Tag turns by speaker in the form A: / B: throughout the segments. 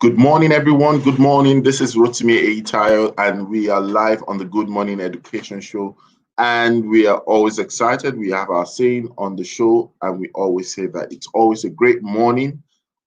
A: Good morning, everyone. Good morning. This is Rotimi Eitayo, and we are live on the Good Morning Education Show. And we are always excited. We have our saying on the show, and we always say that it's always a great morning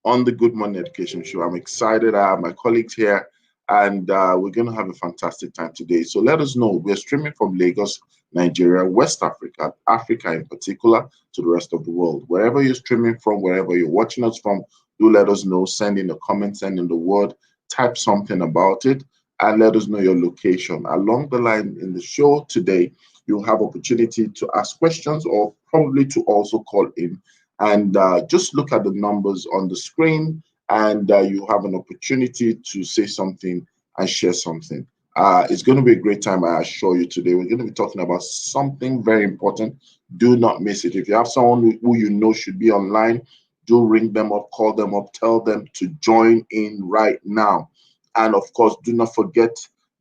A: on the Good Morning Education Show. I'm excited. I have my colleagues here, and we're going to have a fantastic time today. So let us know. We're streaming from Lagos, Nigeria, West Africa, Africa in particular, to the rest of the world. Wherever you're streaming from, wherever you're watching us from, do let us know. Send in a comment, send in the word, type something about it, and let us know your location. Along the line in the show today, you'll have opportunity to ask questions or probably to also call in. And just look at the numbers on the screen, and you have an opportunity to say something and share something. It's going to be a great time, I assure you, today. We're going to be talking about something very important. Do not miss it. If you have someone who you know should be online, do ring them up, call them up, tell them to join in right now. And of course, do not forget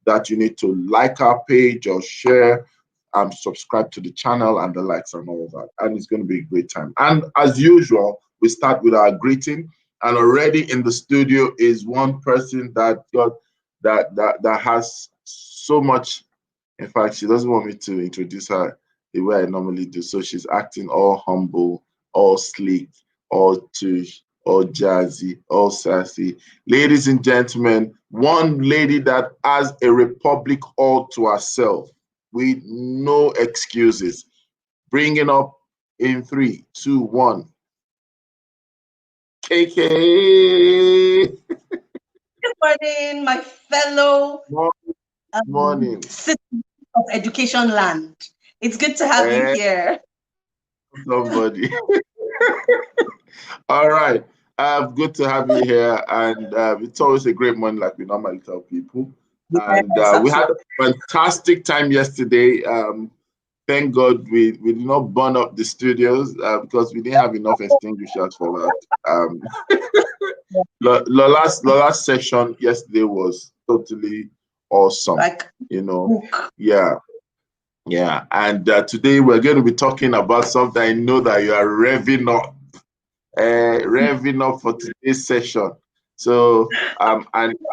A: that you need to like our page or share and subscribe to the channel and the likes and all of that. And it's going to be a great time. And as usual, we start with our greeting. And already in the studio is one person that has so much. In fact, she doesn't want me to introduce her the way I normally do. So she's acting all humble, all sleek, all tush, all jazzy, all sassy. Ladies and gentlemen, one lady that has a republic all to herself with no excuses. Bringing up in 3, 2, 1. KK.
B: Good morning, my fellow
A: Morning.
B: citizens of Education Land. It's good to have you here.
A: Somebody. All right. Good to have you here. And it's always a great morning, like we normally tell people. And we had a fantastic time yesterday. Thank God we did not burn up the studios because we didn't have enough extinguishers for that. The last session yesterday was totally awesome. Yeah. And today we're going to be talking about something I know that you are revving up for today's session. So I'm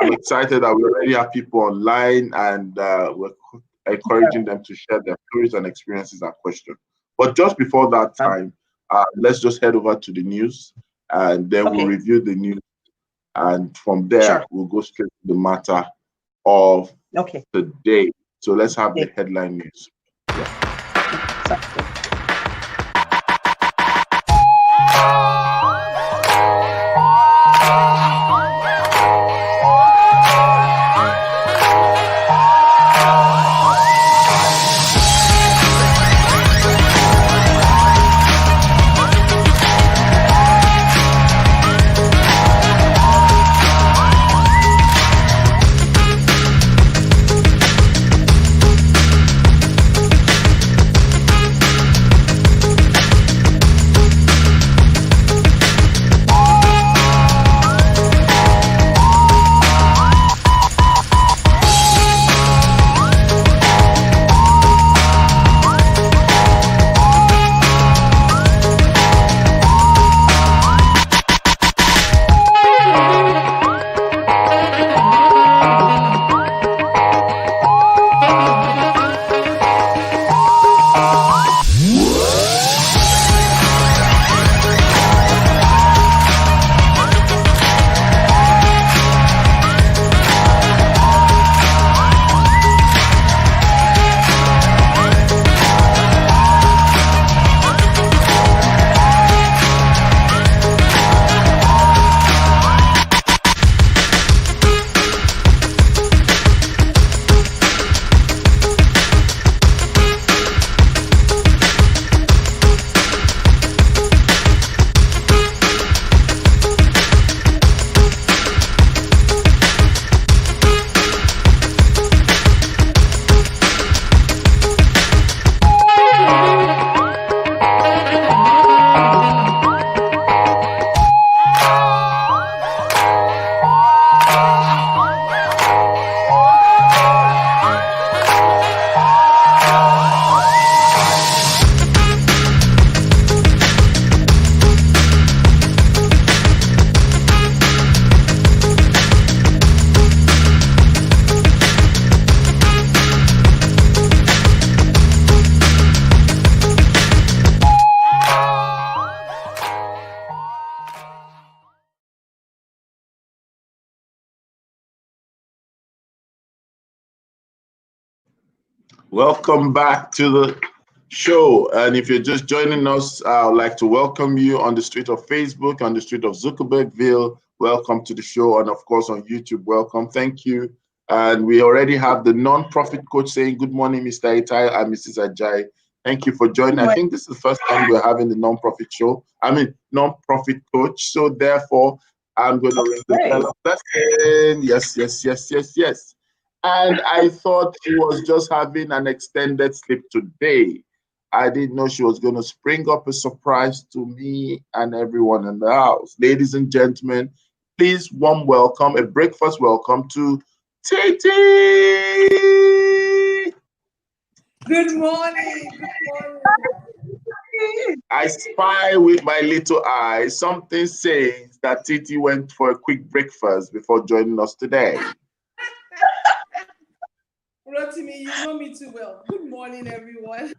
A: excited that we already have people online, and we're encouraging them to share their stories and experiences and questions. But just before that time, let's just head over to the news, and then we'll review the news. And from there, we'll go straight to the matter of the day. So let's have the headline news. Welcome back to the show. And if you're just joining us, I would like to welcome you on the street of Facebook, on the street of Zuckerbergville. Welcome to the show. And of course, on YouTube, welcome. Thank you. And we already have the non-profit coach saying, good morning, Mr. Itai and Mrs. Ajay. Thank you for joining. I think this is the first time we're having the non-profit show. Non-profit coach. So therefore, I'm going to ring the bell of blessing. Yes, yes, yes, yes, yes. And I thought she was just having an extended sleep today. I didn't know she was going to spring up a surprise to me and everyone in the house. Ladies and gentlemen, please warm welcome, a breakfast welcome to Titi.
C: Good morning. Good morning.
A: I spy with my little eye. Something says that Titi went for a quick breakfast before joining us today.
C: Rotimi, you know me too well. Good morning, everyone.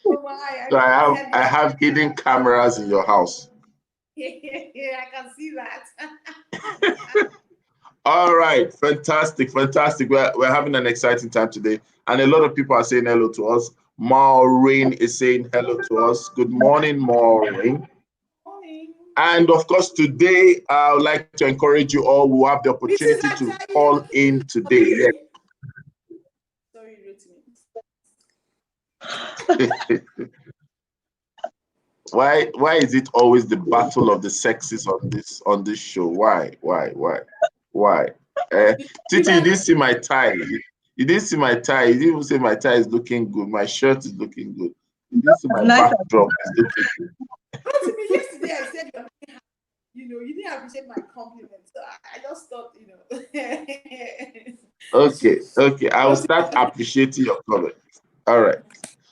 A: So I have hidden cameras in your house.
C: Yeah, I can see that.
A: All right, fantastic, fantastic. We're having an exciting time today, and a lot of people are saying hello to us. Maureen is saying hello to us. Good morning, Maureen.
C: Morning.
A: And of course, today I would like to encourage you all who have the opportunity to call in today. Yes.
C: Sorry,
A: Rotimi. Why is it always the battle of the sexes on this show? Why? Titi, you didn't see my tie. You didn't see my tie. You didn't even say my tie is looking good. My shirt is looking good. You didn't see my backdrop is looking good.
C: Rotimi, yesterday I said you didn't appreciate my compliment. So I just thought,
A: Okay. I will start appreciating your comment. All right.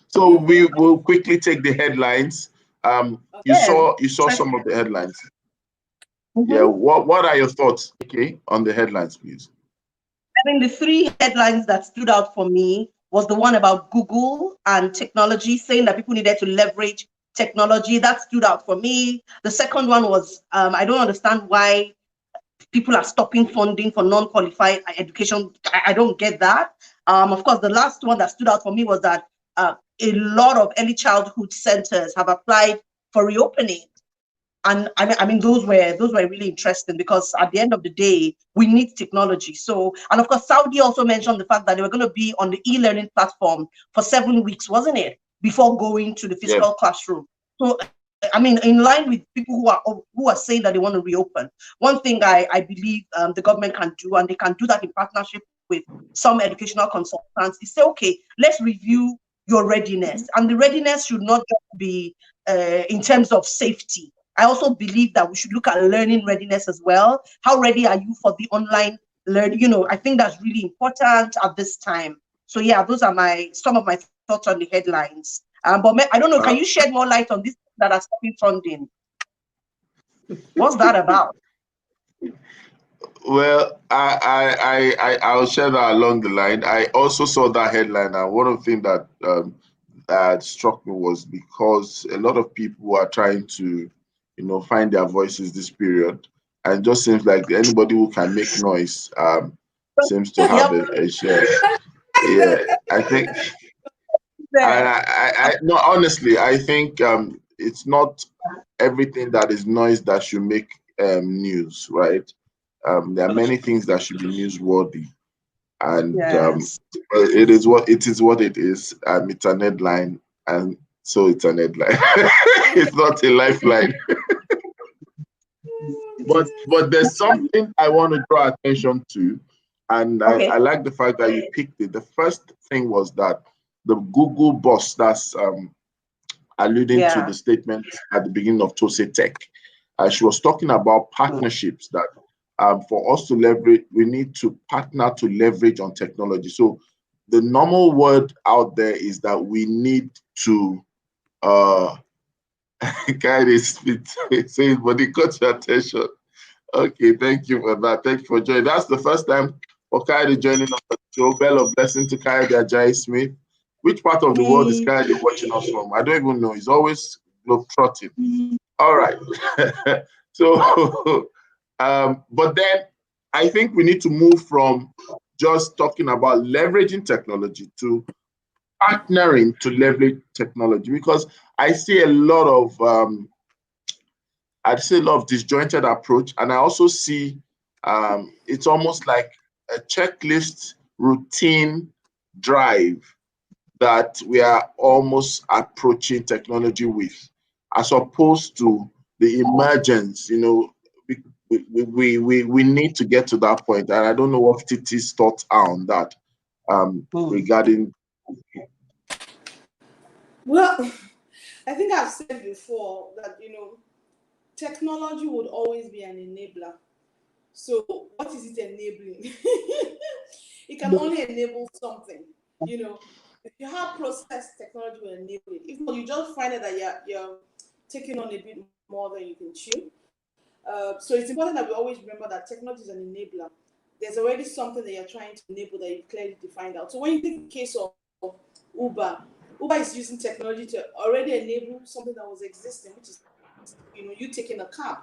A: So we will quickly take the headlines. You saw some of the headlines. Yeah. What are your thoughts, okay, on the headlines, please?
B: I think the three headlines that stood out for me was the one about Google and technology, saying that people needed to leverage technology. That stood out for me. The second one was I don't understand why people are stopping funding for non-qualified education. I don't get that. Of course, the last one that stood out for me was that a lot of early childhood centers have applied for reopening. And I mean, those were really interesting because at the end of the day, we need technology. So, and of course, Saudi also mentioned the fact that they were going to be on the e-learning platform for 7 weeks, wasn't it? Before going to the physical classroom. So, I mean, in line with people who are saying that they want to reopen, one thing I believe the government can do, and they can do that in partnership with some educational consultants, is say, okay, let's review your readiness, and the readiness should not just be in terms of safety. I also believe that we should look at learning readiness as well. How ready are you for the online learning? I think that's really important at this time. So yeah, those are some of my thoughts on the headlines. But I don't know, can you shed more light on this that are stopping funding? What's that about?
A: Well, I'll share that along the line. I also saw that headline, and one of the things that struck me was because a lot of people are trying to, find their voices this period, and it just seems like anybody who can make noise seems to have a share. Yeah, I think. No, honestly, I think it's not everything that is noise that should make news, right? There are many things that should be newsworthy, and it is what it is. What it is. It's an headline, and so it's an headline. It's not a lifeline. But there's something I want to draw attention to, and I like the fact that you picked it. The first thing was that the Google boss, that's alluding to the statement at the beginning of Tose Tech. She was talking about partnerships that for us to leverage, we need to partner to leverage on technology. So the normal word out there is that we need to kind of say, but it caught your attention. Okay, thank you for that. Thank you for joining. That's the first time for Kaide joining us on the show. Bell of blessing to Kaide Ajayi Smith. Which part of the world is Kaide watching us from? I don't even know. He's always globetrotting. All right. So, but then I think we need to move from just talking about leveraging technology to partnering to leverage technology, because I see a lot of disjointed approach, and I also see it's almost like a checklist routine drive that we are almost approaching technology with, as opposed to the emergence. We need to get to that point, and I don't know what TT's thoughts are on that regarding.
C: Well, I think I've said before that, technology would always be an enabler. So what is it enabling? It can only enable something. If you have process, technology will enable it. If not, you just find it that you're taking on a bit more than you can chew. So it's important that we always remember that technology is an enabler. There's already something that you're trying to enable that you've clearly defined out. So when you take the case of Uber, Uber is using technology to already enable something that was existing, which is, you taking a cab,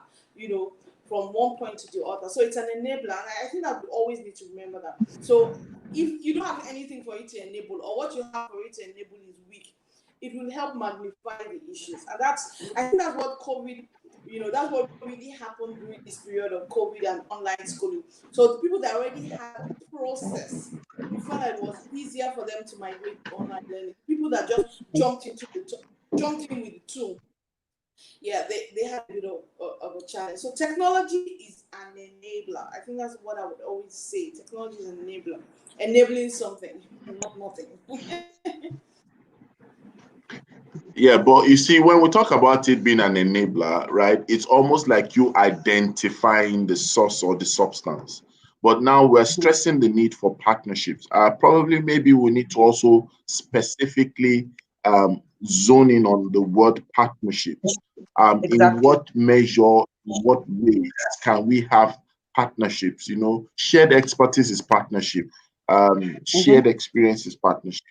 C: from one point to the other. So it's an enabler. And I think that we always need to remember that. So if you don't have anything for it to enable, or what you have for it to enable is weak, it will help magnify the issues. And I think that's what COVID, that's what really happened during this period of COVID and online schooling. So the people that already had a process, we found that it was easier for them to migrate to online learning. People that just jumped in with the tool, yeah, they had a bit of a challenge. So technology is an enabler. I think that's what I would always say. Technology is an enabler, enabling something, not nothing.
A: Yeah, but you see, when we talk about it being an enabler, right, it's almost like you identifying the source or the substance. But now we're stressing the need for partnerships. Probably, maybe we need to also specifically zone in on the word partnerships. In
B: Exactly.
A: what measure, in what ways can we have partnerships? Shared expertise is partnership. Shared experience is partnership.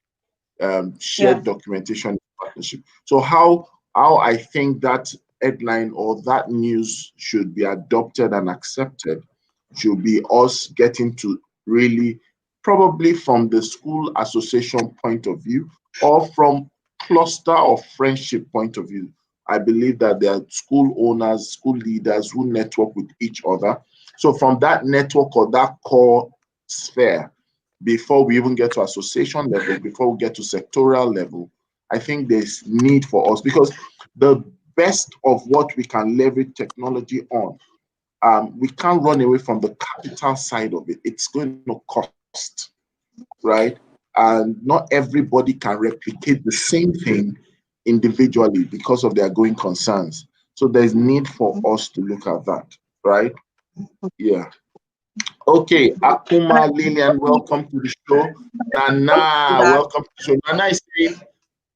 B: Yeah.
A: Shared documentation partnership. So how I think that headline or that news should be adopted and accepted should be us getting to really, probably from the school association point of view or from cluster of friendship point of view. I believe that there are school owners, school leaders who network with each other. So from that network or that core sphere, before we even get to association level, before we get to sectoral level, I think there's need for us, because the best of what we can leverage technology on, we can't run away from the capital side of it. It's going to cost, right? And not everybody can replicate the same thing individually because of their going concerns. So there's need for us to look at that, right? Yeah. Okay, Akuma Lillian, welcome to the show. Nana, welcome to the show. Nana is saying,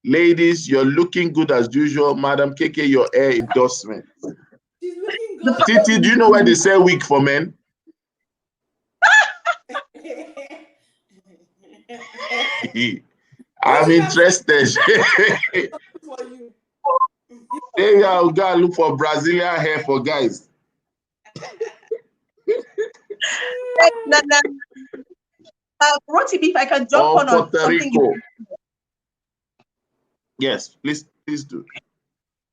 A: ladies, you're looking good as usual. Madam KK, your hair endorsement.
C: She's looking good.
A: Titi, do you know where they sell wig for men? I'm interested.
C: For you.
A: Maybe I'll go and look for Brazilian hair for guys.
B: Nana, Rotimi, if I can jump
A: Or
B: on
A: Puerto
B: something.
A: Rico. Yes, please do.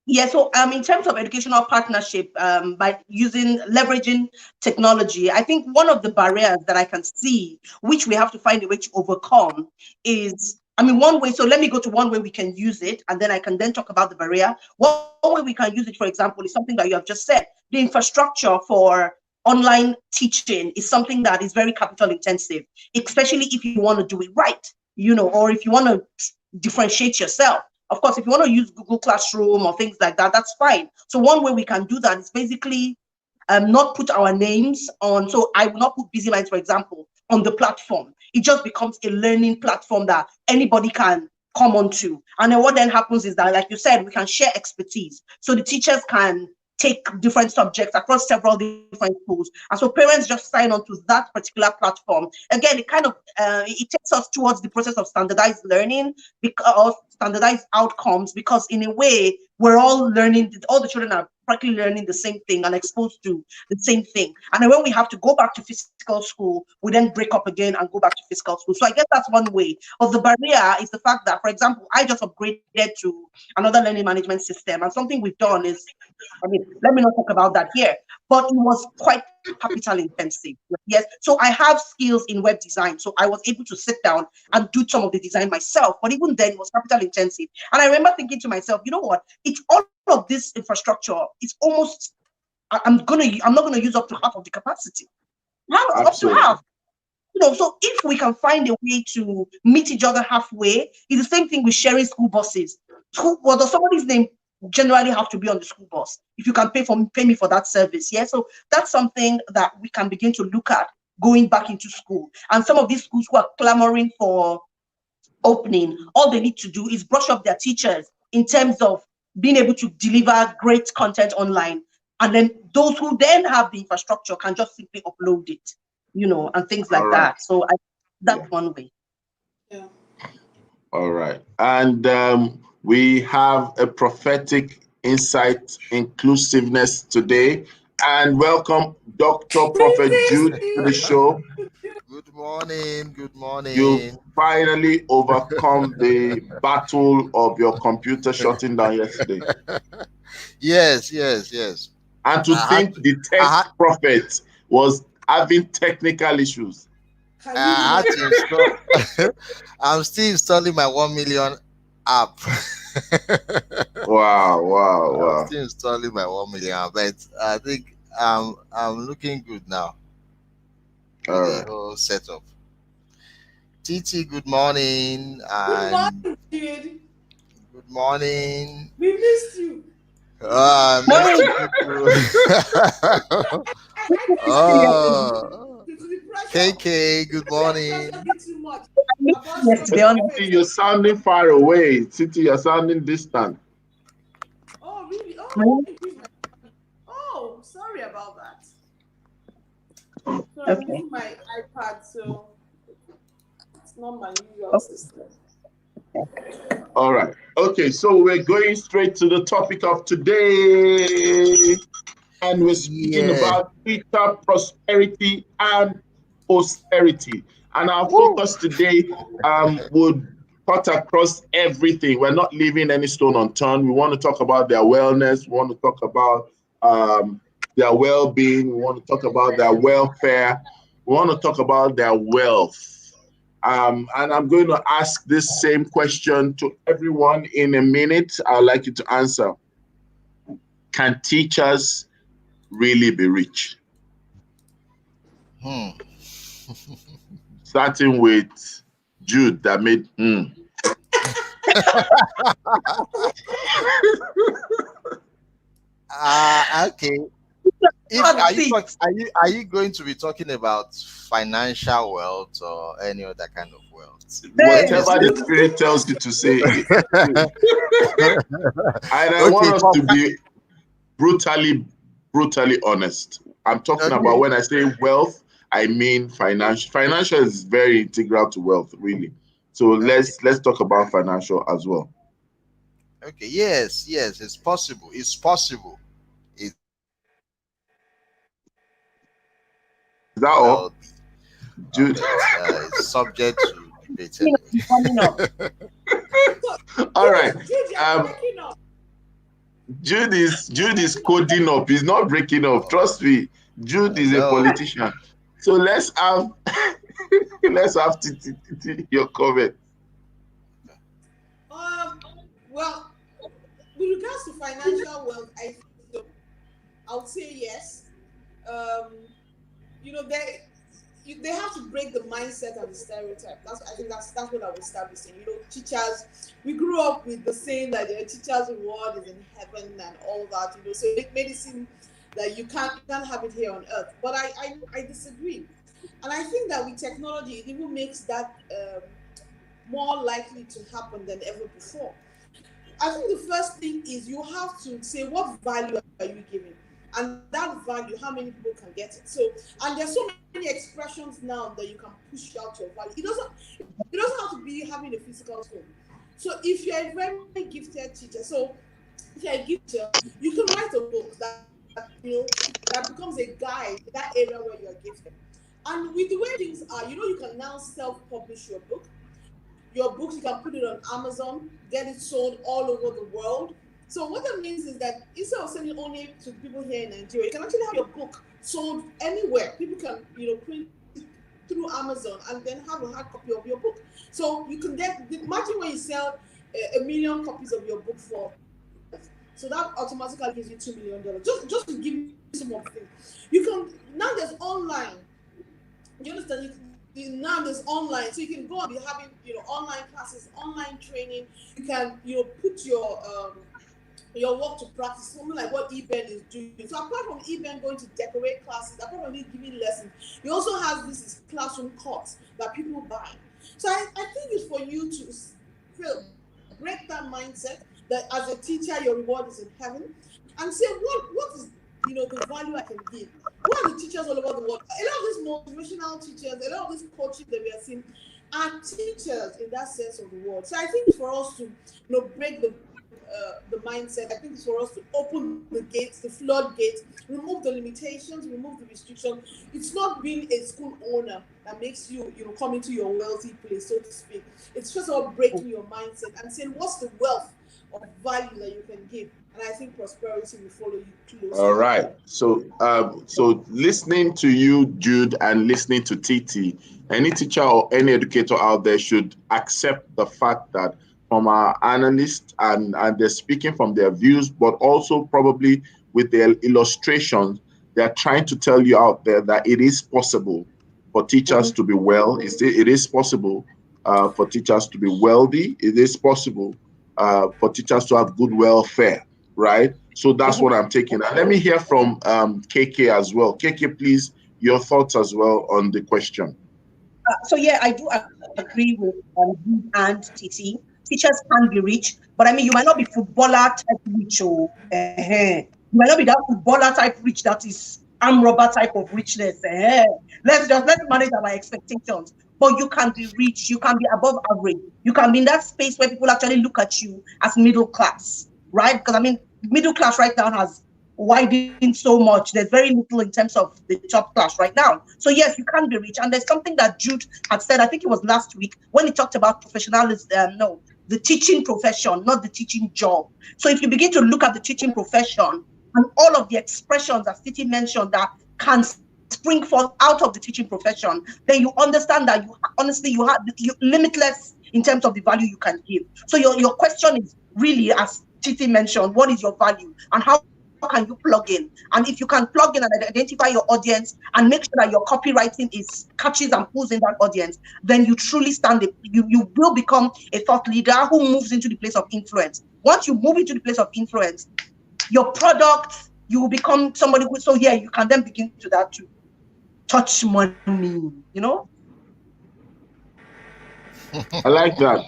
B: Yeah, so in terms of educational partnership, by leveraging technology, I think one of the barriers that I can see, which we have to find a way to overcome, is, one way. So let me go to one way we can use it, and then I can then talk about the barrier. One way we can use it, for example, is something that you have just said. The infrastructure for online teaching is something that is very capital intensive, especially if you want to do it right, or if you want to differentiate yourself. Of course, if you want to use Google Classroom or things like that, that's fine. So one way we can do that is basically not put our names on. So I will not put Busy Minds, for example, on the platform. It just becomes a learning platform that anybody can come onto. And then what then happens is that, like you said, we can share expertise. So the teachers can take different subjects across several different schools. And so parents just sign on to that particular platform. Again, it kind of, it takes us towards the process of standardized learning, because standardized outcomes, because in a way we're all learning, all the children are practically learning the same thing and exposed to the same thing. And then when we have to go back to physical school, we then break up again and go back to physical school. So I guess that's one way. But the barrier is the fact that, for example, I just upgraded to another learning management system, and something we've done is, I mean, let me not talk about that here, but it was quite capital intensive. Yes. So I have skills in web design. So I was able to sit down and do some of the design myself. But even then, it was capital intensive. And I remember thinking to myself, you know what? It's all of this infrastructure. It's almost, I'm not gonna use up to half of the capacity. Up to half. So if we can find a way to meet each other halfway, it's the same thing with sharing school buses. Well, does somebody's name generally have to be on the school bus if you can pay me for that service? Yeah, so that's something that we can begin to look at going back into school. And some of these schools who are clamoring for opening, all they need to do is brush up their teachers in terms of being able to deliver great content online. And then those who then have the infrastructure can just simply upload it, and things like that. So that's one way.
C: Yeah.
A: All right. And we have a prophetic insight, inclusiveness today. And welcome Dr. Prophet Jude to the show.
D: Good morning. Good morning.
A: You finally overcome the battle of your computer shutting down yesterday.
D: Yes.
A: And to think the tech prophet was having technical issues.
D: I had to install. I'm still installing my 1 million app.
A: Wow.
D: I'm still installing my 1 million app, but I think I'm looking good now with the whole setup. Titi, good morning.
C: Good morning, dude.
D: Good morning.
C: We missed you.
D: I KK, good morning.
A: You're sounding far away. Titi, you're sounding distant.
C: Oh, really? Oh, sorry about that. So I'm using my iPad, so it's not my usual system.
A: All right. Okay, so we're going straight to the topic of today. And we're speaking about Twitter prosperity and posterity. And our focus today would cut across everything. We're not leaving any stone unturned. We want to talk about their wellness. We want to talk about their well-being. We want to talk about their welfare. We want to talk about their wealth. And I'm going to ask this same question to everyone in a minute. I'd like you to answer. Can teachers really be rich? Starting with Jude that made
D: Okay. Are you going to be talking about financial wealth or any other kind of wealth?
A: Whatever the spirit tells you to say. And I want us to be brutally honest. I'm talking about, when I say wealth, I mean financial. Financial is very integral to wealth, really. So let's talk about financial as well.
D: Okay. Yes, it's possible. It's possible.
A: Is that all?
D: Jude, it's subject to debate.
A: All right. Jude is coding up. He's not breaking up. Trust me. Jude is a politician. So let's have your comment.
C: Well, with regards to financial wealth, I would say yes. They have to break the mindset and the stereotype. I think that's what I was establishing. Teachers, we grew up with the saying that the teacher's reward is in heaven and all that. So it made it seem that you can't have it here on earth. But I disagree, and I think that with technology, it even makes that more likely to happen than ever before. I think the first thing is you have to say, what value are you giving? And that value, how many people can get it? So, and there's so many expressions now that you can push out your value. It doesn't have to be having a physical phone. So if you're a very gifted teacher, so if you're a gifted, you can write a book that becomes a guide in that area where you're gifted. And with the way things are, you can now self-publish your book. Your books, you can put it on Amazon, get it sold all over the world. So what that means is that instead of sending only to people here in Nigeria, you can actually have your book sold anywhere. People can, print it through Amazon and then have a hard copy of your book. So you can imagine when you sell a million copies of your book first. So that automatically gives you $2 million. Just to give you some of the things. You can, now there's online. You understand? Now there's online, so you can go and be having online classes, online training. You can put your work to practice, something like what eBen is doing. So apart from eBen going to decorate classes, apart from giving lessons, you also have this classroom course that people buy. So I think it's for you to break that mindset that as a teacher your reward is in heaven, and say what is the value I can give. What are the teachers all over the world? A lot of these motivational teachers, a lot of these coaches that we are seeing are teachers in that sense of the word. So I think it's for us to break the mindset. I think it's for us to open the gates, the floodgates, remove the limitations, remove the restrictions. It's not being a school owner that makes you come into your wealthy place, so to speak. It's just about breaking your mindset and saying what's the wealth of value that you can give. And I think prosperity will follow you closely.
A: All right. So listening to you, Jude, and listening to TT, any teacher or any educator out there should accept the fact that from our analysts and they're speaking from their views, but also probably with their illustrations, they're trying to tell you out there that it is possible for teachers to be well. It is possible for teachers to be wealthy. It is possible for teachers to have good welfare, right? So that's what I'm taking. And let me hear from KK as well. KK, please, your thoughts as well on the question.
B: So yeah, I do agree with you and TT. Teachers can be rich, but I mean, you might not be footballer type rich, or you might not be that footballer type rich that is arm robber type of richness. Let's manage our expectations. But you can be rich, you can be above average, you can be in that space where people actually look at you as middle class, right? Because I mean, middle class right now has widened so much. There's very little in terms of the top class right now. So yes, you can be rich. And there's something that Jude had said, I think it was last week, when he talked about professionalism, the teaching profession, not the teaching job. So if you begin to look at the teaching profession and all of the expressions that City mentioned that can spring forth out of the teaching profession, then you understand that you have limitless in terms of the value you can give. So your question is really, as Titi mentioned, what is your value and how can you plug in? And if you can plug in and identify your audience and make sure that your copywriting is catches and pulls in that audience, then you truly you will become a thought leader who moves into the place of influence. Once you move into the place of influence, your product, you will become somebody who, so yeah, you can then begin to touch money,
A: I like that.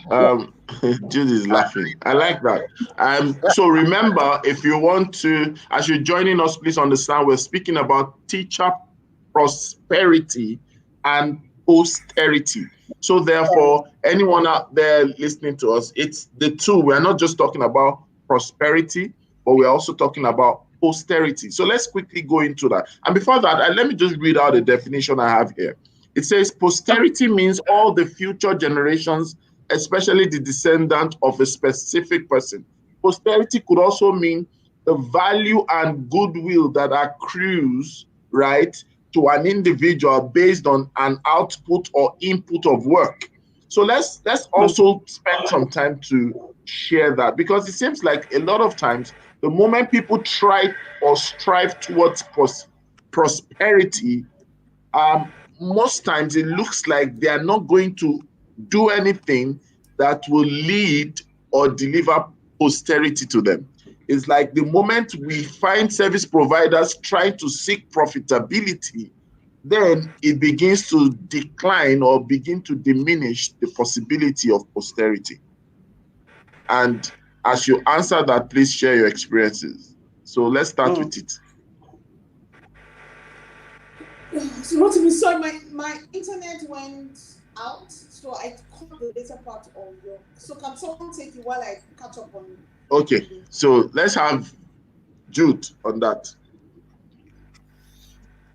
A: Judy is laughing. I like that. So remember, if you want to, as you're joining us, please understand we're speaking about teacher prosperity and posterity. So therefore, anyone out there listening to us, it's the two. We're not just talking about prosperity, but we're also talking about posterity. So let's quickly go into that. And before that, let me just read out the definition I have here. It says posterity means all the future generations, especially the descendant of a specific person. Posterity could also mean the value and goodwill that accrues, right, to an individual based on an output or input of work. So let's also spend some time to share that, because it seems like a lot of times the moment people try or strive towards prosperity, most times it looks like they are not going to do anything that will lead or deliver posterity to them. It's like the moment we find service providers trying to seek profitability, then it begins to decline or begin to diminish the possibility of posterity. And as you answer that, please share your experiences. So let's start with it.
C: So sorry, my internet went out, so I caught the later part of your. So can someone take it while I catch up
A: Okay,
C: on the.
A: so let's have Jude on that.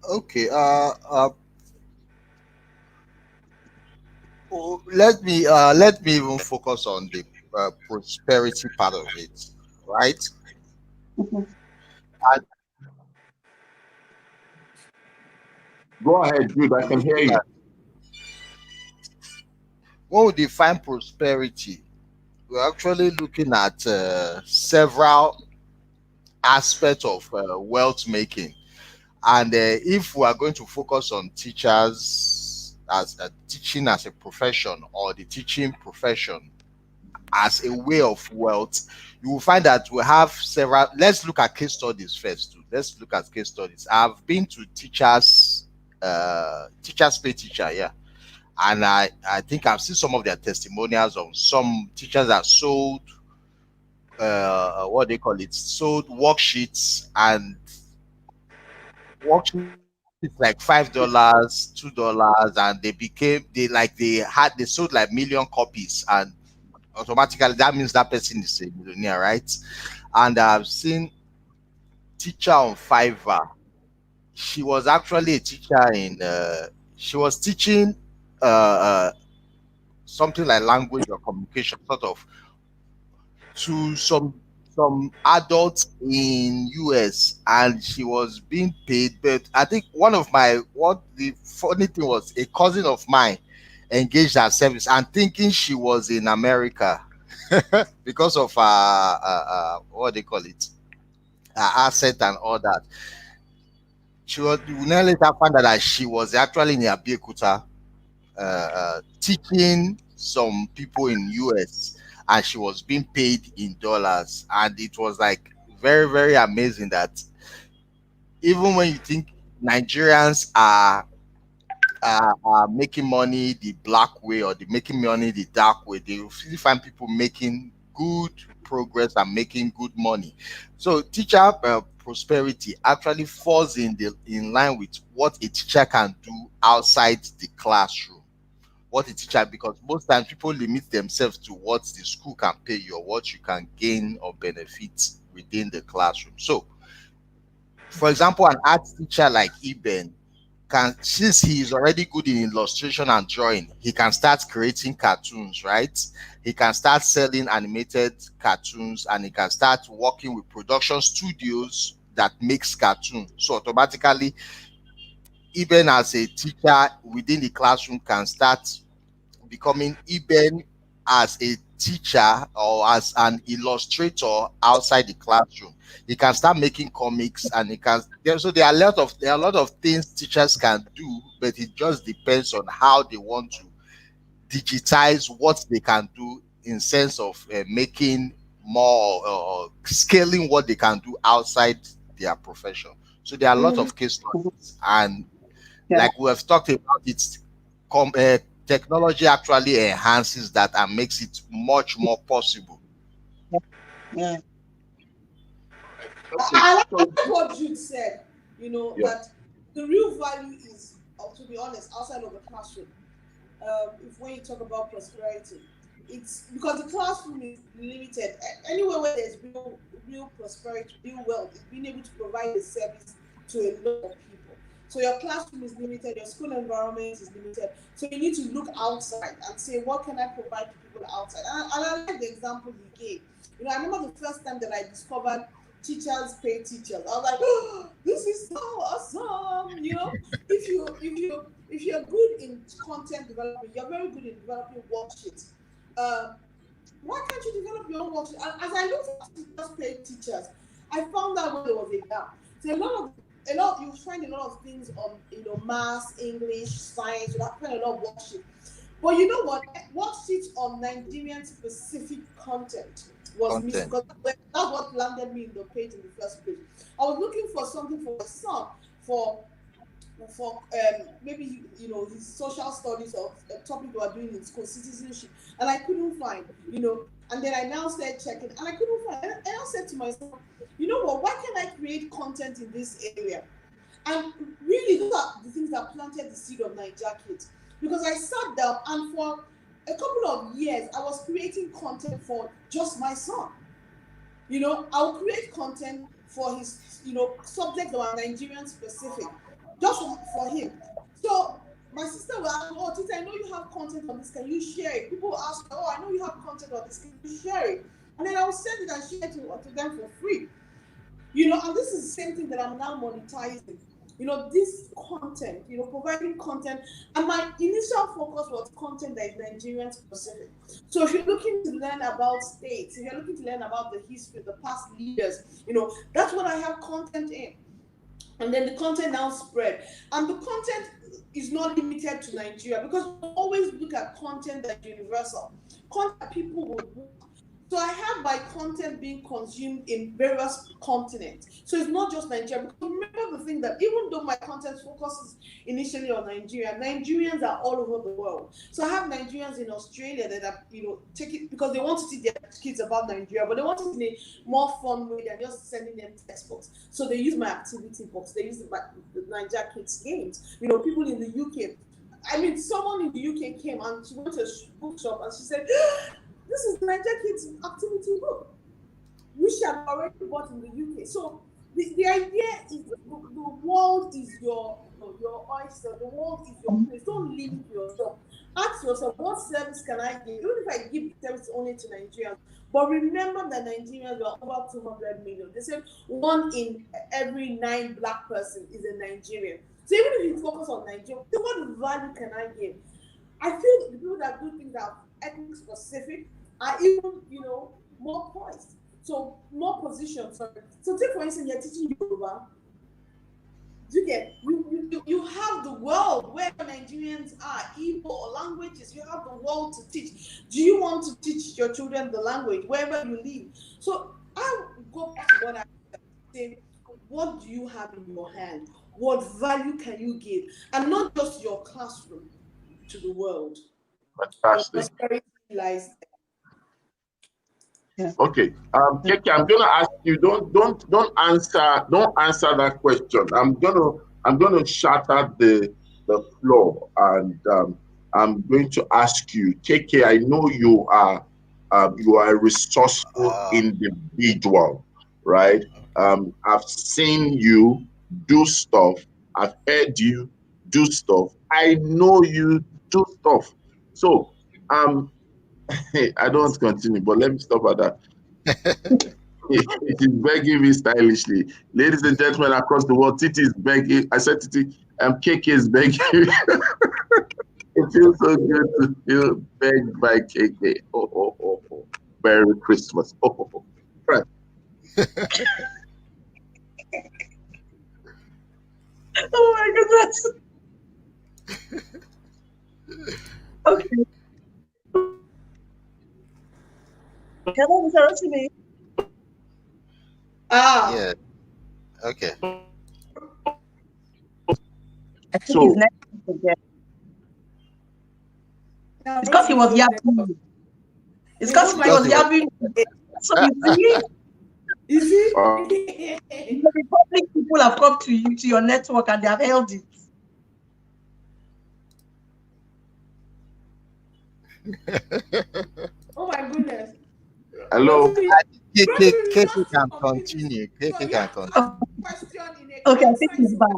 D: Okay. Let me even focus on the prosperity part of it, right?
B: Mhm.
D: And
A: Go ahead, Jude. I can hear
D: looking
A: you.
D: at when we define prosperity, we're actually looking at several aspects of wealth making. And if we are going to focus on teachers as teaching as a profession, or the teaching profession as a way of wealth, you will find that we have several. Let's look at case studies first. Too. Let's look at case studies. I've been to teachers pay teacher, yeah, and I think I've seen some of their testimonials on some teachers that sold what they call it, sold worksheets, and worksheets like $5, $2, and they sold like million copies, and automatically that means that person is a millionaire, right? And I've seen teacher on Fiverr. She was actually a teacher in she was teaching uh, uh something like language or communication, sort of, to some adults in US, and she was being paid. But I think what the funny thing was, a cousin of mine engaged her service and thinking she was in America because of what they call it, her asset and all that. She was we now later found out that she was actually in Abeokuta teaching some people in US, and she was being paid in dollars. And it was like very, very amazing that even when you think Nigerians are making money the black way, or they making money the dark way, they will still find people making good progress and making good money. So teacher prosperity actually falls in line with what a teacher can do outside the classroom. What a teacher, because most times people limit themselves to what the school can pay you or what you can gain or benefit within the classroom. So for example, an art teacher like Eben can, since he is already good in illustration and drawing, he can start creating cartoons, right? He can start selling animated cartoons, and he can start working with production studios that makes cartoons. So automatically, even as a teacher within the classroom, can start becoming even as a teacher or as an illustrator outside the classroom. He can start making comics, and he can so there are a lot of things teachers can do, but it just depends on how they want to digitize what they can do, in sense of making more or scaling what they can do outside their profession. So there are a lot
C: Mm,
D: of case
B: Mhm.
D: studies, and
B: Yeah.
D: like we have talked about it, com- uh, technology actually enhances that and makes it much more possible.
B: Yeah.
A: Okay,
C: I like
A: so
C: what Jude said,
A: yeah,
C: that the real value is, to be honest, outside of the classroom. If when you talk about prosperity, it's because the classroom is limited. Anywhere where there's real prosperity, real wealth, is being able to provide a service to a lot of people. So your classroom is limited, your school environment is limited. So you need to look outside and say, what can I provide to people outside? And I like the example you gave. I remember the first time that I discovered teachers pay teachers. I was like, oh, this is so awesome. If you're good in content development, you're very good in developing worksheets. Um, why can't you develop your own worksheet? And as I looked at teachers paid teachers, I found out where there was a gap. So you find a lot of things on maths, English, science. You have find a lot of worksheets. But you know what? Worksheets on Nigerian specific content was missing,
D: Content.
C: because that's what landed me in the page in the first place. I was looking for something for my son for maybe his social studies, or a topic we are doing in school, citizenship, and I couldn't find. And then I now started checking, and I couldn't find. And I said to myself, you know what? Why can't I create content in this area? And really, those are the things that planted the seed of Niger Kids. because I sat down and for a couple of years I was creating content for just my son. I'll create content for his, subjects that are Nigerian specific, just for him. So my sister will ask, oh, Tita, I know you have content on this. Can you share it? People will ask, oh, I know you have content on this. Can you share it? And then I'll send it and share it to them for free. And this is the same thing that I'm now monetizing. This content, providing content. And my initial focus was content that is Nigerian specific. So if you're looking to learn about states, if you're looking to learn about the history, the past leaders, that's what I have content in. And then the content now spread. And the content is not limited to Nigeria, because we always look at content that's universal, content people would want. So I have my content being consumed in various continents. So it's not just Nigeria. Because remember the thing that even though my content focuses initially on Nigeria, Nigerians are all over the world. So I have Nigerians in Australia that are, take it because they want to teach their kids about Nigeria, but they want it in a more fun way than just sending them textbooks. So they use my activity books. They use the Nigeria Kids Games. People in the UK. I mean, someone in the UK came and she went to a bookshop and she said, this is the Nigeria Kids activity book, which I have already bought in the UK. So the idea is the world is your oyster, the world is your place. Don't limit yourself. Ask yourself, what service can I give? Even if I give service only to Nigerians, but remember that Nigerians are over 200 million. They said 1 in every 9 black person is a Nigerian. So even if you focus on Nigeria, what value can I give? I feel the people that do things that are ethnic specific are even, more poised. So more positions. So take for instance, you're teaching Yoruba. You have the world where Nigerians are, Igbo or languages. You have the world to teach. Do you want to teach your children the language wherever you live? So I go back to what I say. What do you have in your hand? What value can you give? And not just your classroom, to the world.
A: Fantastic.
C: Prosperity lies there.
A: Yeah. Okay. Keke, I'm gonna ask you. Don't answer that question. I'm gonna shatter the floor, and I'm going to ask you, Keke. I know you are a resourceful individual, right? I've seen you do stuff. I've heard you do stuff. I know you do stuff. So I don't want to continue, but let me stop at that. It is begging me stylishly. Ladies and gentlemen across the world, Titi is begging. I said Titi, KK is begging. It feels so good to feel begged by KK. Oh. Merry Christmas. Oh. Right.
B: Oh my goodness. Okay. Hello, Mr. Rotimi.
D: Yeah. Okay.
B: I think his next again. It's because he was yapping. It's because he was yapping. So you see, the public people have come to you, to your network, and they have held it.
C: Oh my goodness.
A: Hello.
D: KK can continue. KK can continue.
B: Okay, I think he's back.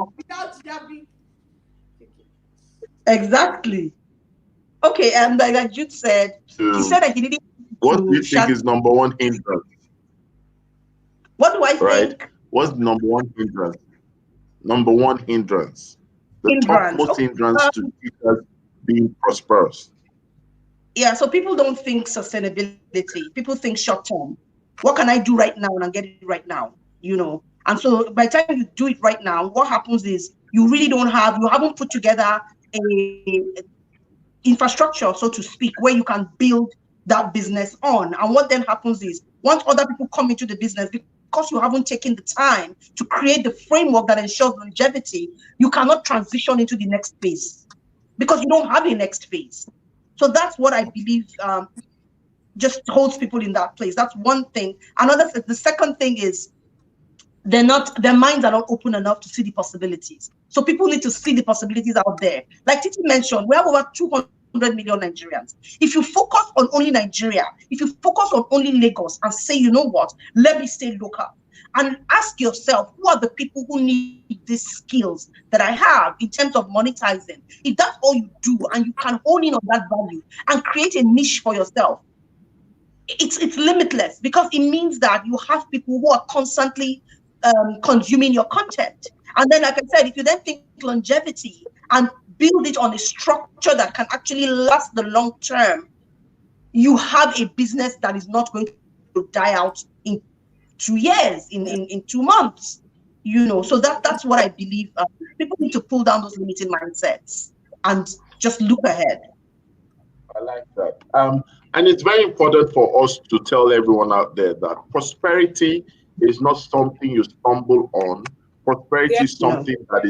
B: Exactly. Okay, and like Jude said, he said that he didn't.
A: What do you think is number one hindrance?
B: What do I think?
A: What's the number one hindrance? Number one hindrance. The topmost hindrance to teachers being prosperous.
B: Yeah, so people don't think sustainability. People think short term. What can I do right now and I get it right now? And so by the time you do it right now, what happens is you haven't put together a infrastructure, so to speak, where you can build that business on. And what then happens is once other people come into the business, because you haven't taken the time to create the framework that ensures longevity, you cannot transition into the next phase because you don't have a next phase. So that's what I believe just holds people in that place. That's one thing. The second thing is their minds are not open enough to see the possibilities. So people need to see the possibilities out there. Like Titi mentioned, we have over 200 million Nigerians. If you focus on only Nigeria, if you focus on only Lagos and say, you know what, let me stay local, and ask yourself, who are the people who need these skills that I have in terms of monetizing? If that's all you do and you can hone in on that value and create a niche for yourself, it's limitless, because it means that you have people who are constantly consuming your content. And then, like I said, if you then think longevity and build it on a structure that can actually last the long term, you have a business that is not going to die out in 2 years, in 2 months. So that's what I believe. People need to pull down those limiting mindsets and just look ahead.
A: I like that. And it's very important for us to tell everyone out there that prosperity is not something you stumble on. Prosperity is something that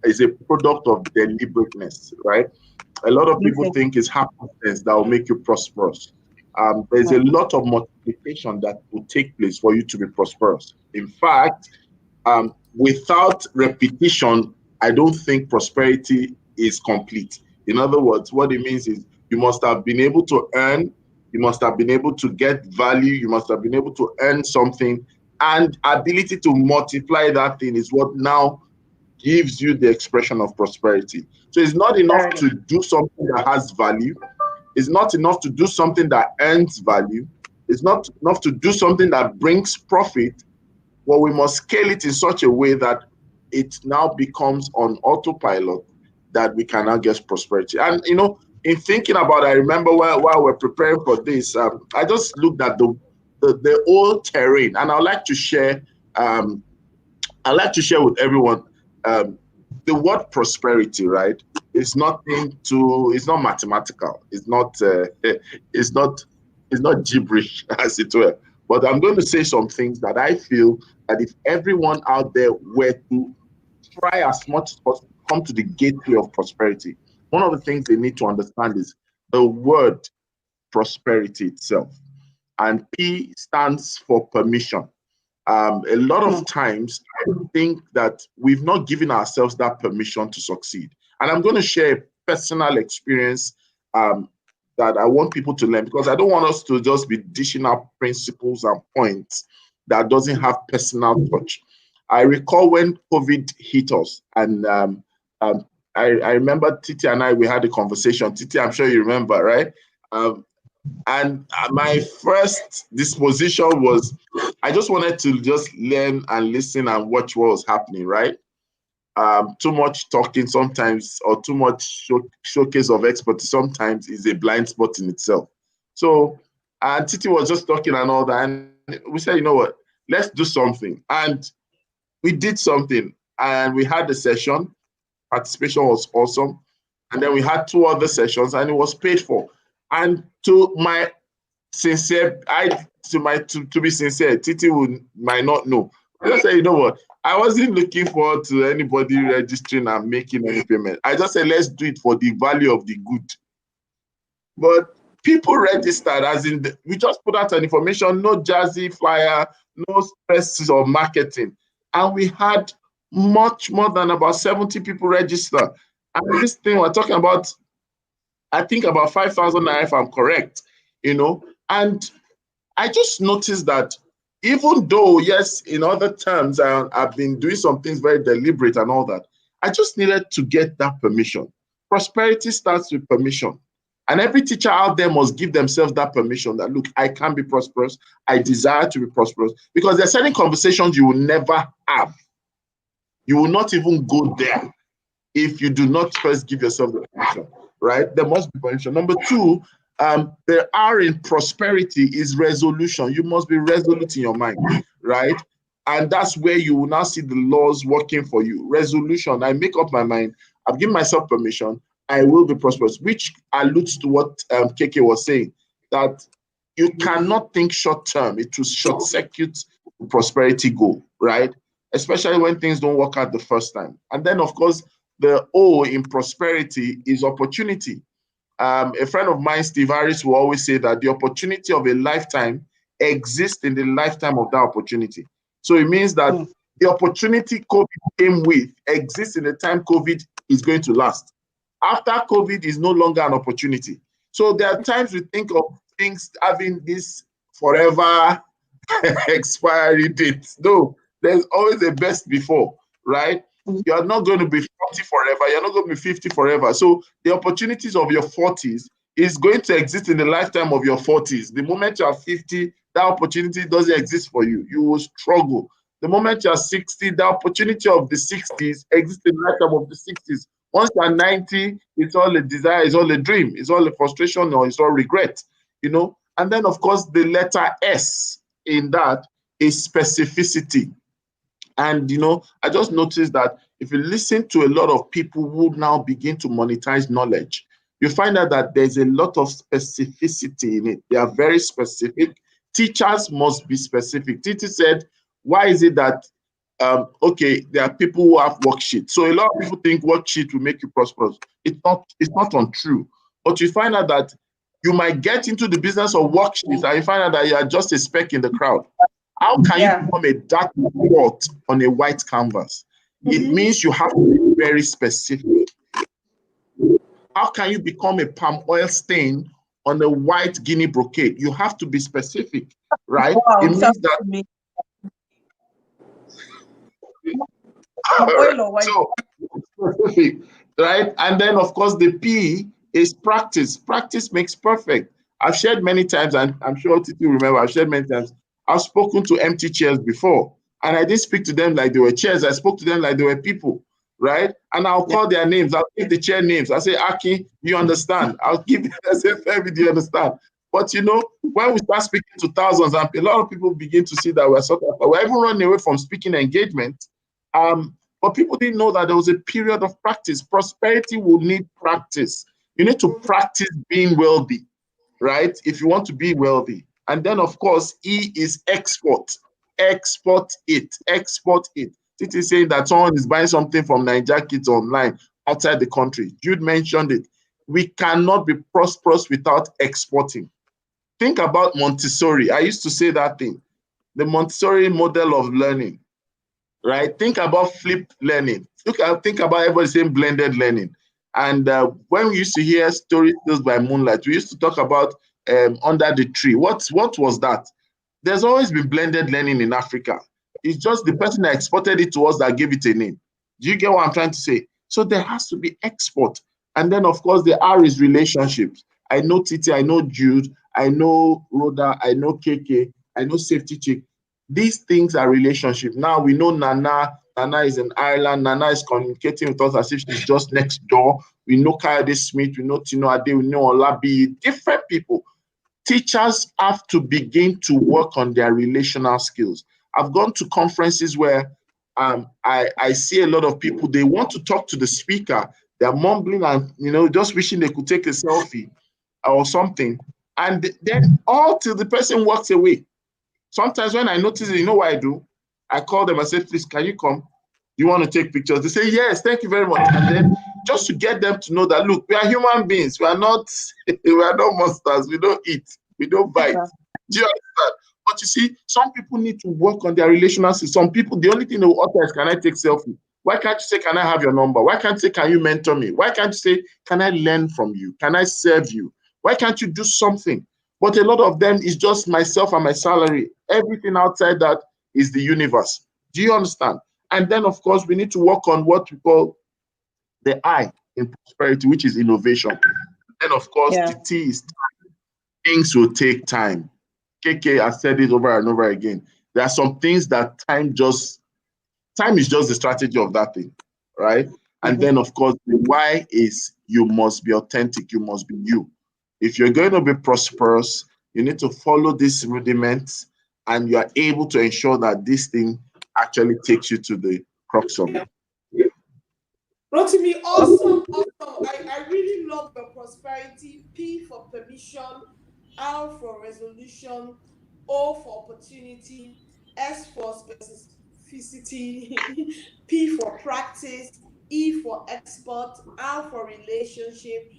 A: is a product of deliberateness, right? A lot of people think it's happiness that will make you prosperous. There's a lot of multiplication that will take place for you to be prosperous. In fact, without repetition, I don't think prosperity is complete. In other words, what it means is you must have been able to earn, you must have been able to get value, you must have been able to earn something, and ability to multiply that thing is what now gives you the expression of prosperity. So it's not enough to do something that has value. It's not enough to do something that earns value. It's not enough to do something that brings profit. Well, we must scale it in such a way that it now becomes on autopilot, that we can now get prosperity. And in thinking about it, I remember while we're preparing for this, I just looked at the old terrain, and I'd like to share. With everyone. The word prosperity, right? It's not mathematical. It's not. It's not gibberish, as it were. But I'm going to say some things that I feel that if everyone out there were to try as much as possible to come to the gateway of prosperity, one of the things they need to understand is the word prosperity itself. And P stands for permission. A lot of times, I think that we've not given ourselves that permission to succeed. And I'm going to share a personal experience that I want people to learn, because I don't want us to just be dishing out principles and points that doesn't have personal touch. I recall when COVID hit us, and I remember Titi and we had a conversation. Titi, I'm sure you remember, right? And my first disposition was, I just wanted to just learn and listen and watch what was happening, right? Too much talking sometimes, or too much showcase of expertise sometimes, is a blind spot in itself. So, and Titi was just talking and all that, and we said, you know what, let's do something. And we did something, and we had the session. Participation was awesome. And then we had 2 other sessions, and it was paid for. And to my sincere, to be sincere, Titi might not know. I just said, you know what? I wasn't looking forward to anybody registering and making any payment. I just said, let's do it for the value of the good. But people registered, as in we just put out an information, no jazzy flyer, no stress or marketing. And we had much more than about 70 people register. And this thing we're talking about, I think about 5,000 naira, if I'm correct, and I just noticed that even though, yes, in other terms, I've been doing some things very deliberate and all that, I just needed to get that permission. Prosperity starts with permission. And every teacher out there must give themselves that permission that, look, I can be prosperous. I desire to be prosperous. Because there are certain conversations you will never have. You will not even go there if you do not first give yourself the permission, right? There must be permission. Number 2, there are in prosperity is resolution. You must be resolute in your mind, right? And that's where you will now see the laws working for you. Resolution. I make up my mind. I've given myself permission. I will be prosperous, which alludes to what KK was saying, that you cannot think short term. It will short circuit the prosperity goal, right? Especially when things don't work out the first time. And then, of course, the O in prosperity is opportunity. A friend of mine, Steve Harris, will always say that the opportunity of a lifetime exists in the lifetime of that opportunity. So it means that the opportunity COVID came with exists in the time COVID is going to last. After COVID is no longer an opportunity. So there are times we think of things having this forever expiry date. No, there's always a best before, right? You're not going to be 40 forever. You're not going to be 50 forever. So the opportunities of your 40s is going to exist in the lifetime of your 40s. The moment you are 50, that opportunity doesn't exist for you. You will struggle. The moment you are 60, the opportunity of the 60s exists in the lifetime of the 60s. Once you are 90, it's all a desire, it's all a dream, it's all a frustration, or it's all regret, you know. And then, of course, the letter S in that is specificity. And you know, I just noticed that if you listen to a lot of people who now begin to monetize knowledge, you find out that there's a lot of specificity in it. They are very specific. Teachers must be specific. Titi said, why is it that okay, there are people who have worksheets. So a lot of people think worksheet will make you prosperous. It's not untrue. But you find out that you might get into the business of worksheets and you find out that you are just a speck in the crowd. How can you become a dark spot on a white canvas? It means you have to be very specific. How can you become a palm oil stain on a white Guinea brocade? You have to be specific, right?
B: Wow,
A: it means that
B: oil or white.
A: so specific, right? And then of course the P is practice. Practice makes perfect. I've shared many times, and I'm sure Titi will remember, I've shared many times. I've spoken to empty chairs before, and I didn't speak to them like they were chairs. I spoke to them like they were people, right? And I'll call their names. I'll give the chair names. I say, Aki, you understand? I'll give I say, Femi, do you understand? But you know, when we start speaking to thousands, and a lot of people begin to see that we're even running away from speaking engagement. But people didn't know that there was a period of practice. Prosperity will need practice. You need to practice being wealthy, right? If you want to be wealthy. And then, of course, E is export. Export it. Export it. It is saying that someone is buying something from Nigeria Kids online outside the country. Jude mentioned it. We cannot be prosperous without exporting. Think about Montessori. I used to say that thing. The Montessori model of learning, right? Think about flipped learning. Think about everybody saying blended learning. And when we used to hear stories by moonlight, we used to talk about under the tree. What was that? There's always been blended learning in Africa. It's just the person that exported it to us that gave it a name. Do you get what I'm trying to say? So there has to be export. And then, of course, the R is relationships. I know Titi, I know Jude, I know Rhoda, I know KK, I know Safety Chick. These things are relationship. Now we know Nana. Nana is in Ireland. Nana is communicating with us as if she's just next door. We know Kayode Smith. We know Tino Ade. We know Olabi. Different people. Teachers have to begin to work on their relational skills. I've gone to conferences where I see a lot of people, they want to talk to the speaker. They're mumbling and, just wishing they could take a selfie or something. And then all till the person walks away. Sometimes when I notice it, you know what I do? I call them, I say, please, can you come? Do you want to take pictures? They say, yes, thank you very much. And then just to get them to know that, look, we are human beings. We are not monsters. We don't eat. We don't bite. Do you understand? But you see, some people need to work on their relationships. Some people, the only thing they will utter is, can I take selfie? Why can't you say, can I have your number? Why can't you say, can you mentor me? Why can't you say, can I learn from you? Can I serve you? Why can't you do something? But a lot of them is just myself and my salary. Everything outside that is the universe. Do you understand? And then, of course, we need to work on what we call the I in prosperity, which is innovation. And of course, the T is time. Things will take time. KK has said it over and over again. There are some things that time is just the strategy of that thing, right? And then, of course, the why is you must be authentic. You must be you. If you're going to be prosperous, you need to follow these rudiments, and you are able to ensure that this thing actually takes you to the crux of it.
C: Rotimi, awesome. I really love your prosperity. P for permission, R for resolution, O for opportunity, S for specificity, P for practice, E for export, R for relationship,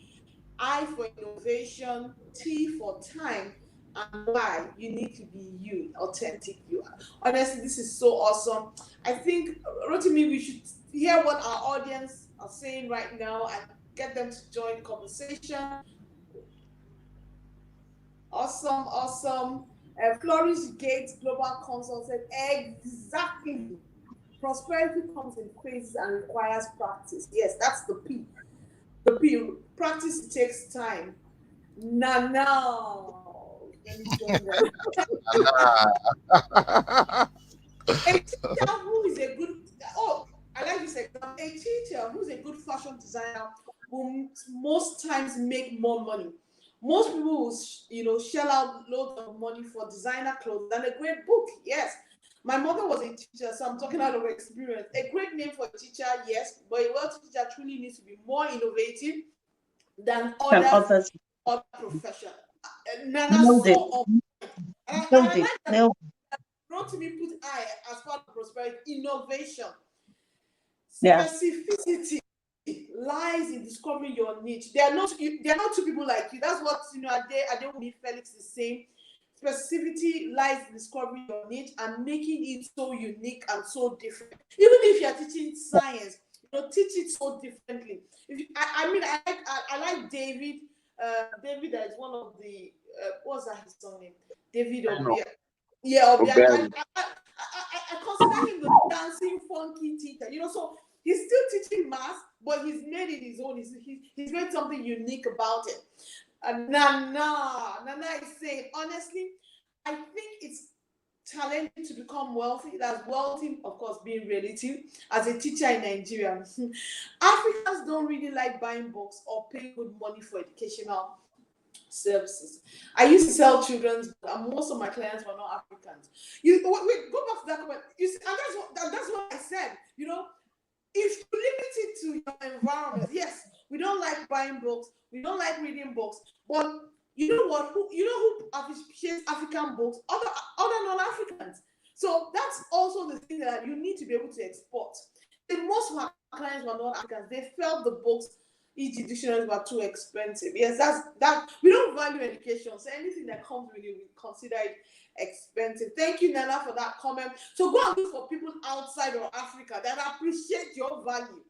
C: I for innovation, T for time, and why you need to be you, authentic you. Honestly, this is so awesome. I think, Rotimi, we should hear what our audience are saying right now and get them to join the conversation. Awesome, awesome. Flourish Gates Global Consult said, exactly. Prosperity comes in phases and requires practice. Yes, that's the P. The P. Practice takes time. Now, let me join them. A teacher who is a good, oh, I like this example. A teacher who's a good fashion designer will most times make more money. Most people will, shell out loads of money for designer clothes than a great book. Yes. My mother was a teacher, so I'm talking out of experience. A great name for a teacher, yes, but a well teacher truly needs to be more innovative than other professions. Nana, so and I like that. Not to be put I as part of prosperity, innovation, specificity lies in discovering your niche. There are not two people like you. That's what Adewumi Felix is saying. Specificity lies in discovering your niche and making it so unique and so different. Even if you are teaching science, teach it so differently. I like David. David is one of the what's that his song name? David Obia. Yeah, Obia. I consider him the dancing funky teacher. So he's still teaching math, but he's made it his own. He's made something unique about it. Nana is saying, honestly, I think it's challenging to become wealthy. That's wealthy, of course, being relative. As a teacher in Nigeria, Africans don't really like buying books or paying good money for educational services. I used to sell children's, and most of my clients were not Africans. Wait, go back to that comment. You see, and that's what I said. If you limit it to your environment, yes, we don't like buying books, we don't like reading books, but you know what? Who appreciates African books? Other non-Africans. So that's also the thing that you need to be able to export. And most of my clients were not Africans. They felt the books, e.g. dictionaries, were too expensive. Yes, that we don't value education, so anything that comes with it, we consider it expensive. Thank you, Nana, for that comment. So go and look for people outside of Africa that appreciate your value.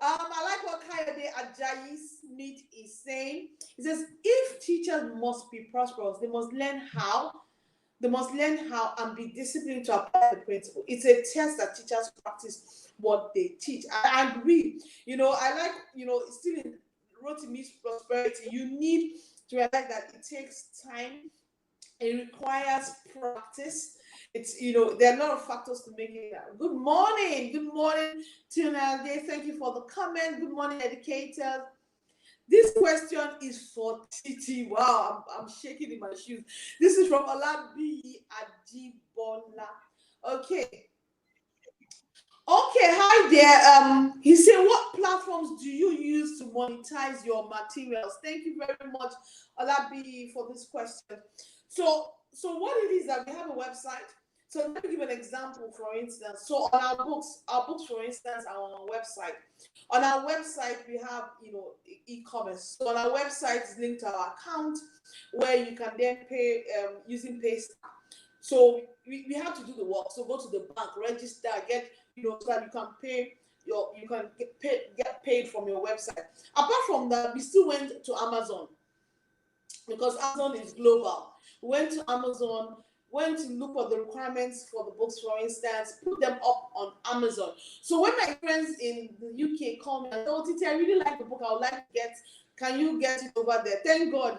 C: I like what Kayode Ajayi Smith is saying. He says, if teachers must be prosperous, they must learn how and be disciplined to apply the principle. It's a test that teachers practice what they teach. I agree. I like, still in Rotimi's prosperity, you need to realize that it takes time. It requires practice. It's, there are a lot of factors to make it out. Good morning, Tunade. Thank you for the comment. Good morning, educators. This question is for Titi. Wow, I'm shaking in my shoes. This is from Olabi Ajibola. Okay, hi there. He said, what platforms do you use to monetize your materials? Thank you very much, Olabi, for this question. So what it is that we have a website. So let me give an example, for instance. So on our books, for instance, are on our website. On our website, we have, e-commerce. So on our website is linked to our account where you can then pay using PayStar. So we have to do the work. So go to the bank, register, get, so that you can pay get paid from your website. Apart from that, we still went to Amazon because Amazon is global. We went to Amazon, went to look for the requirements for the books, for instance, put them up on Amazon. So when my friends in the UK call me and say, oh, Titi, I really like the book, I would like to can you get it over there? Thank God,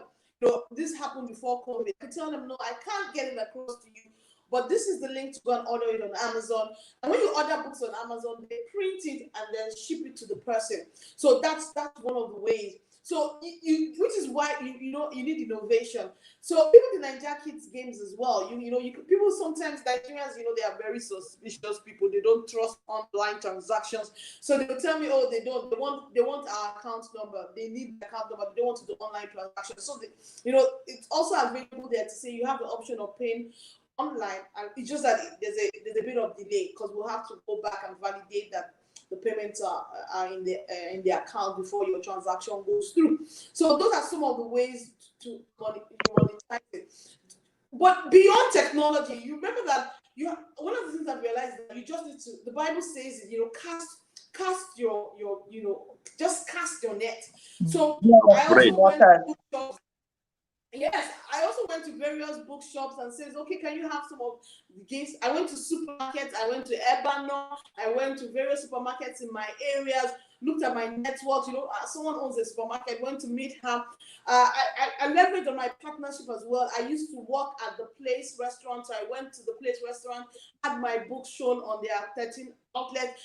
C: this happened before COVID. I tell them, no, I can't get it across to you, but this is the link to go and order it on Amazon. And when you order books on Amazon, they print it and then ship it to the person. So that's one of the ways. So which is why you need innovation. So even the Nigeria Kids games as well. People sometimes, Nigerians, they are very suspicious people. They don't trust online transactions. So they will tell me, oh, they don't. They want our account number. They need the account number. They don't want to do online transactions. So it's also available there to say you have the option of paying online, and it's just that there's a bit of delay because we'll have to go back and validate that the payments are in the account before your transaction goes through. So those are some of the ways to monetize it. But beyond technology, you remember that one of the things I've realized that you just need to. The Bible says, cast your just cast your net. So
B: Yeah,
C: I
A: Great.
C: also went to
B: water.
C: bookshops. Yes, I also went to various bookshops and says, okay, can you have some of the gifts? I went to supermarkets, I went to Ebano, I went to various supermarkets in my areas, looked at my networks. Someone owns a supermarket, went to meet her. I leveraged on my partnership as well. I used to work at the Place restaurant, so I went to the Place restaurant, had my book shown on their 13 outlet.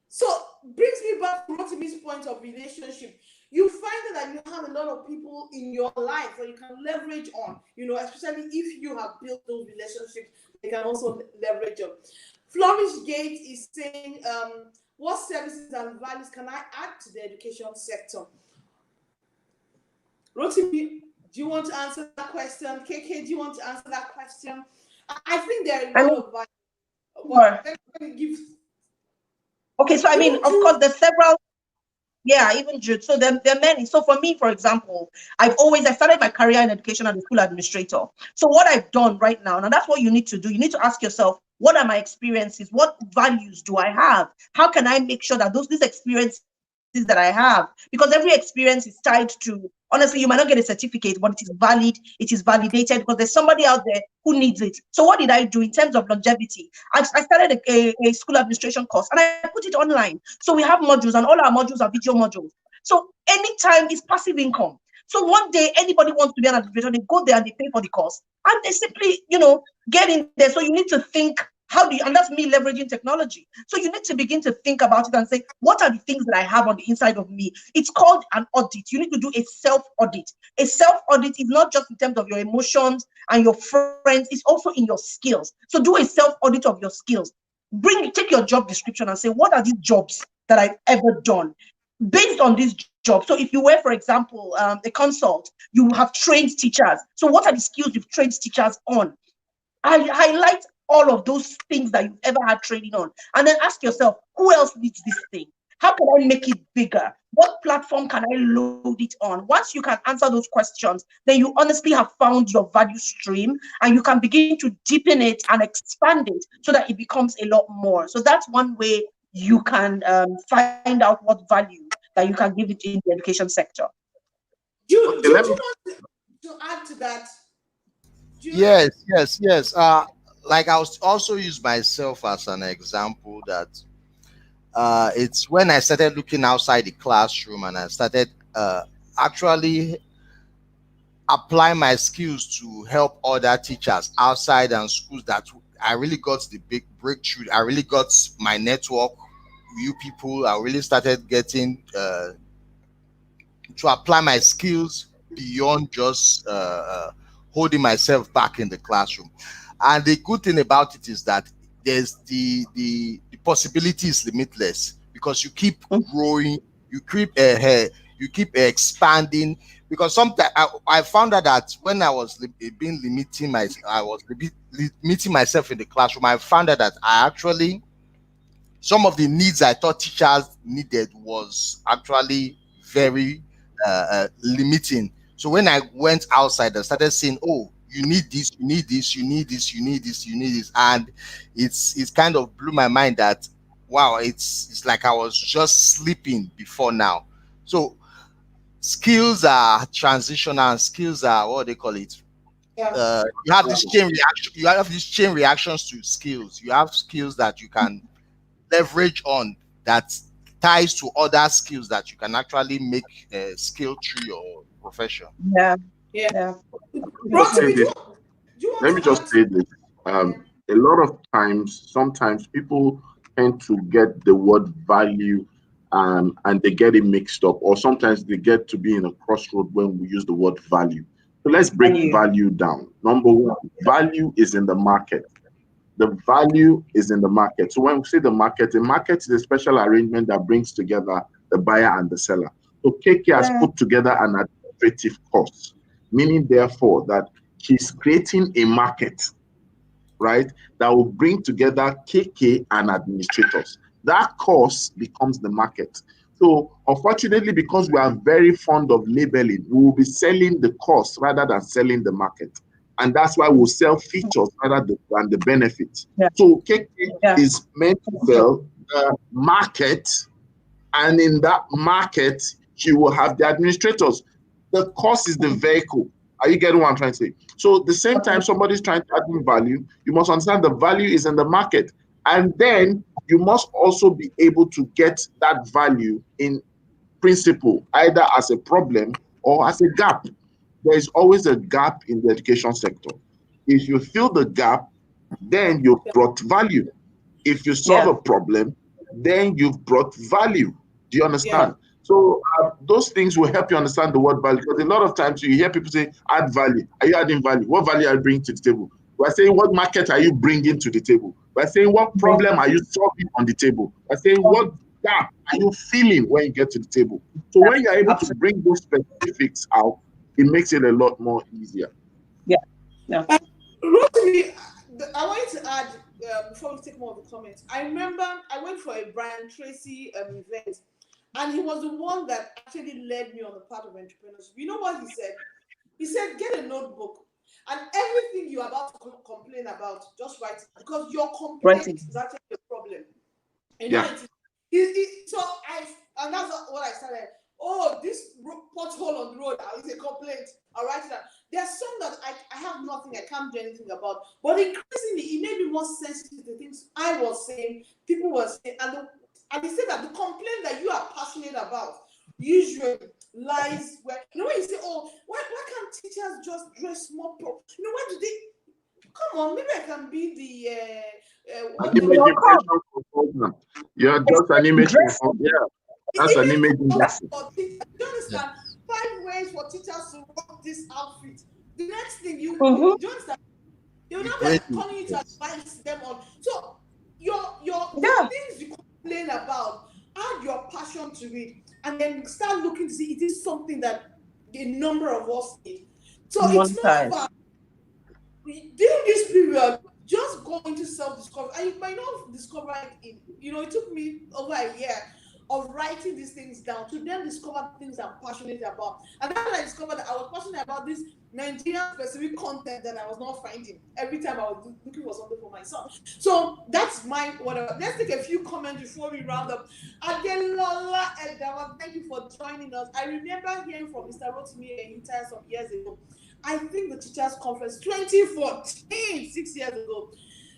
C: So brings me back to Rotimi's point of relationship. You find that you have a lot of people in your life that you can leverage on, especially if you have built those relationships, they can also leverage on. Flourish Gate is saying, what services and values can I add to the education sector? Rotimi, do you want to answer that question? KK, do you want to answer that question? I think there are a lot of values.
B: Sure.
C: Let me give.
B: Okay, so I mean, of course, there's several. Yeah, even Jude. So there are many. So for me, for example, I started my career in education as a school administrator. So what I've done right now, and that's what you need to do. You need to ask yourself, what are my experiences? What values do I have? How can I make sure that these experiences that I have, because every experience is tied to, honestly, you might not get a certificate, but it is valid, it is validated because there's somebody out there who needs it. So what did I do in terms of longevity? I started a school administration course and I put it online. So we have modules and all our modules are video modules. So anytime it's passive income. So one day anybody wants to be an administrator, they go there and they pay for the course and they simply, get in there. So you need to think, and that's me leveraging technology. So you need to begin to think about it and say, what are the things that I have on the inside of me? It's called an audit. You need to do a self-audit. A self-audit is not just in terms of your emotions and your friends, it's also in your skills. So do a self-audit of your skills. Take your job description and say, what are these jobs that I've ever done? Based on this job. So if you were, for example, a consult, you have trained teachers. So what are the skills you've trained teachers on? I highlight all of those things that you've ever had training on, and then ask yourself, who else needs this thing? How can I make it bigger? What platform can I load it on? Once you can answer those questions, then you honestly have found your value stream and you can begin to deepen it and expand it so that it becomes a lot more. So that's one way you can find out what value that you can give it in the education sector.
C: Do you
A: Okay, let me.
C: want to add to that?
D: Yes. Like I was also use myself as an example that it's when I started looking outside the classroom and I started actually apply my skills to help other teachers outside and schools that I really got the big breakthrough. I really got my network, you people. I really started getting to apply my skills beyond just holding myself back in the classroom. And the good thing about it is that there's the possibility is limitless because you keep growing, you keep expanding. Because sometimes I found out that when I was limiting myself in the classroom, I found out that I actually some of the needs I thought teachers needed was actually very limiting. So when I went outside, I started saying, "Oh, you need this, you need this, you need this, you need this, you need this," and it's kind of blew my mind that wow, it's like I was just sleeping before now. So skills are transitional, and skills are what they call it. You have this chain reaction. You have these chain reactions to skills. You have skills that you can leverage on that ties to other skills that you can actually make a skill through your profession.
B: Yeah.
C: Rotimi, do you
A: Let
C: want
A: me
C: to
A: just
C: add?
A: say this. A lot of times, sometimes people tend to get the word value and they get it mixed up, or sometimes they get to be in a crossroad when we use the word value. So let's break value down. Number one, value is in the market. The value is in the market. So when we say the market is a special arrangement that brings together the buyer and the seller. So KK has put together an administrative cost, meaning therefore that she's creating a market, right, that will bring together KK and administrators. That cost becomes the market. So unfortunately, because we are very fond of labeling, we will be selling the cost rather than selling the market. and that's why we'll sell features rather than the benefits.
B: Yeah.
A: So KK
B: Yeah.
A: is meant to sell the market, and in that market, she will have the administrators. The cost is the vehicle. Are you getting what I'm trying to say? So the same time somebody's trying to add in value, you must understand the value is in the market. And then you must also be able to get that value in principle, either as a problem or as a gap. There is always a gap in the education sector. If you fill the gap, then you've brought value. If you solve a problem, then you've brought value. Do you understand? So those things will help you understand the word value, because a lot of times you hear people say, add value. Are you adding value? What value are you bringing to the table? We're saying, what market are you bringing to the table? We're saying, what problem are you solving on the table? We're saying, what gap are you feeling when you get to the table? So when you're able to bring those specifics out, it makes it a lot more easier.
B: Yeah.
C: Rotimi, I wanted to add, before we take more of the comments, I remember I went for a Brian Tracy event, and he was the one that actually led me on the path of entrepreneurship. You know what he said? He said, get a notebook, and everything you're about to complain about, just write it, because your complaint is actually a problem. You know, and that's what I started. Oh, this pothole on the road is a complaint. I'll write it down. There's some that I have nothing, I can't do anything about. But increasingly, it made me more sensitive to things I was saying, people were saying, and he said that the complaint that you are passionate about usually lies where, you know, when you say, oh, why can't teachers just dress more You know, why do they? Come on, maybe I can be
A: You're just an image. Yeah, that's an image.
C: Do you understand? 5 ways for teachers to rock this outfit. The next thing you do you understand? They'll not be calling you to advise them on. So the things you complain about, add your passion to it, and then start looking to see it is something that a number of us need. So it's not about during this period, just go into self-discovery, and you might not discover it it took me over a year of writing these things down to then discover things I'm passionate about. And then I discovered that I was passionate about this Nigerian specific content that I was not finding every time I was looking for something for myself. So that's my whatever. Let's take a few comments before we round up. Adelola Edawa, thank you for joining us. I remember hearing from Mr. Rotimi some years ago. I think the Teachers Conference 2014, 6 years ago,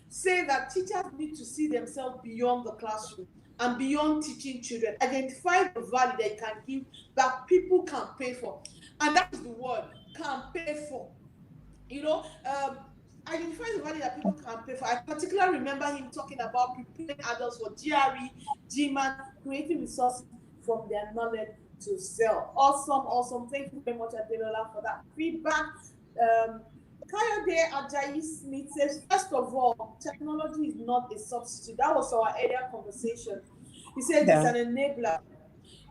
C: say that teachers need to see themselves beyond the classroom and beyond teaching children, identify the value they can give that people can pay for. And that is the word, can pay for. Identify the value that people can pay for. I particularly remember him talking about preparing adults for GRE, GMAT, creating resources from their knowledge to sell. Awesome. Thank you very much, Adelola, for that feedback. Kayode Ajayi Smith says, first of all, technology is not a substitute. That was our earlier conversation. He said it's an enabler.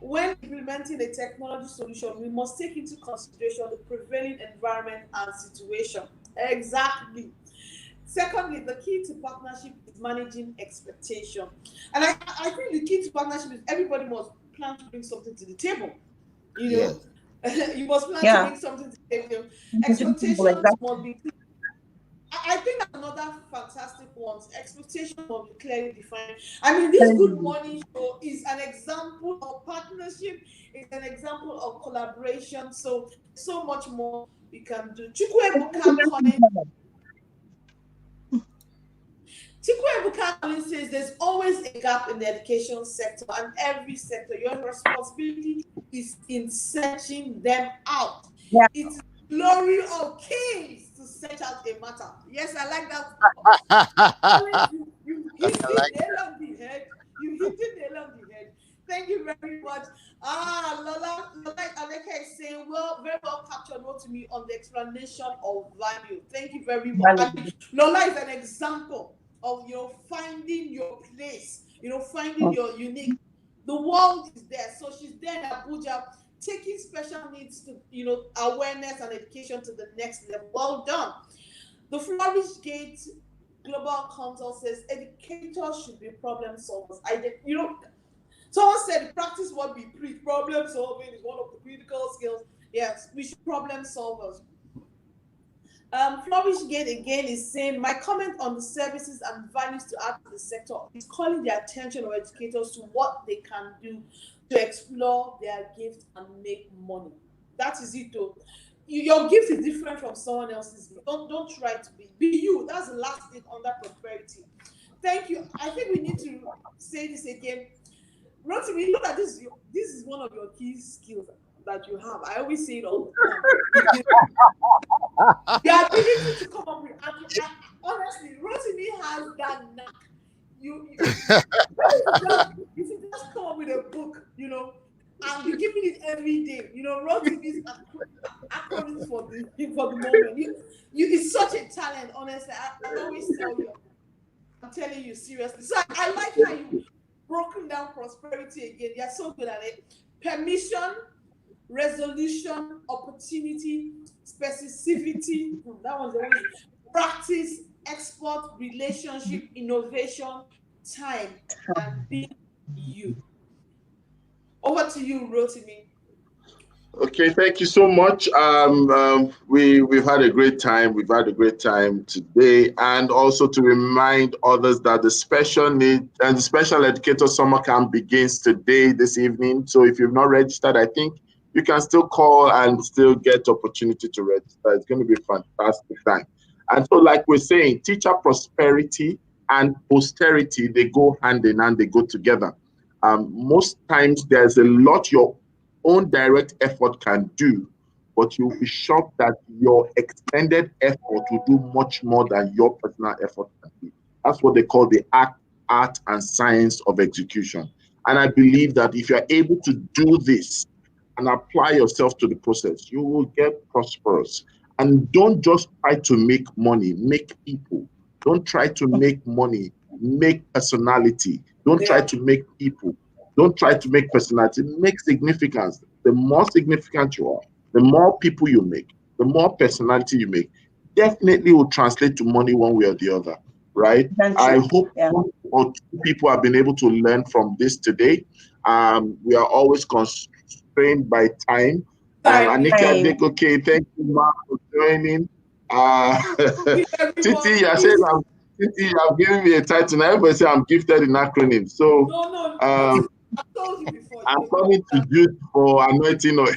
C: When implementing a technology solution, we must take into consideration the prevailing environment and situation. Exactly. Secondly, the key to partnership is managing expectation. And I think the key to partnership is everybody must plan to bring something to the table. You must plan to bring something to the table. Expectations must be clear. I think that's another fantastic one. Expectations must be clearly defined. I mean, this Good Morning Show is an example of partnership. It's an example of collaboration. So much more we can do. Chikwebuka Collins says there's always a gap in the education sector, and every sector, your responsibility is in searching them out.
B: Yeah.
C: It's the glory of kings to search out a matter. Yes, I like that. You hit the nail on the head. You hit the nail on the head. Thank you very much. Lola Aleka is saying, very well captured to me on the explanation of value. Thank you very much. And Lola is an example of finding your place, finding your unique. The world is there. So she's there in Abuja, taking special needs to, awareness and education to the next level. Well done. The Flourish Gate Global Council says educators should be problem solvers. Someone said practice what we preach. Problem solving is one of the critical skills. Yes, we should problem solvers. Flourish again is saying, my comment on the services and values to add to the sector is calling the attention of educators to what they can do to explore their gift and make money. That is it though. Your gift is different from someone else's gift. Don't try to be you. That's the last thing under prosperity. Thank you. I think we need to say this again. Rotimi, you know that this is one of your key skills that you have. I always say it all the time. The ability to come up with, honestly, Rotimi has that knack. If you just come up with a book, and be giving it every day, Rotimi's acronyms for the moment. It's such a talent, honestly. I always tell you, I'm telling you seriously. So I like how you broken down prosperity again. You're so good at it. Permission, resolution, opportunity, specificity. That one's the one. Practice, export, relationship, innovation, time, and being you. Over to you, Rotimi.
A: Okay, thank you so much. We've had a great time. We've had a great time today, and also to remind others that the special need and the special educator summer camp begins today, this evening. So if you've not registered, I think you can still call and still get opportunity to register. It's going to be a fantastic time. And so, like we're saying, teacher prosperity and posterity, they go hand in hand. They go together. Most times, there's a lot your own direct effort can do, but you'll be shocked that your extended effort will do much more than your personal effort can do. That's what they call the art and science of execution. And I believe that if you're able to do this and apply yourself to the process, you will get prosperous. And don't just try to make money, make people. Don't try to make money, make personality. Don't try to make people. Don't try to make personality, make significance. The more significant you are, the more people you make, the more personality you make, definitely will translate to money one way or the other, right? I hope one or two people have been able to learn from this today. We are always constrained by time. Anika, okay, thank you, Mark, for joining. Titi, you are saying Titi, you have given me a title. Now everybody say I'm gifted in acronyms. So
C: no. I told you before.
A: I'm coming to Jude for anointing oil.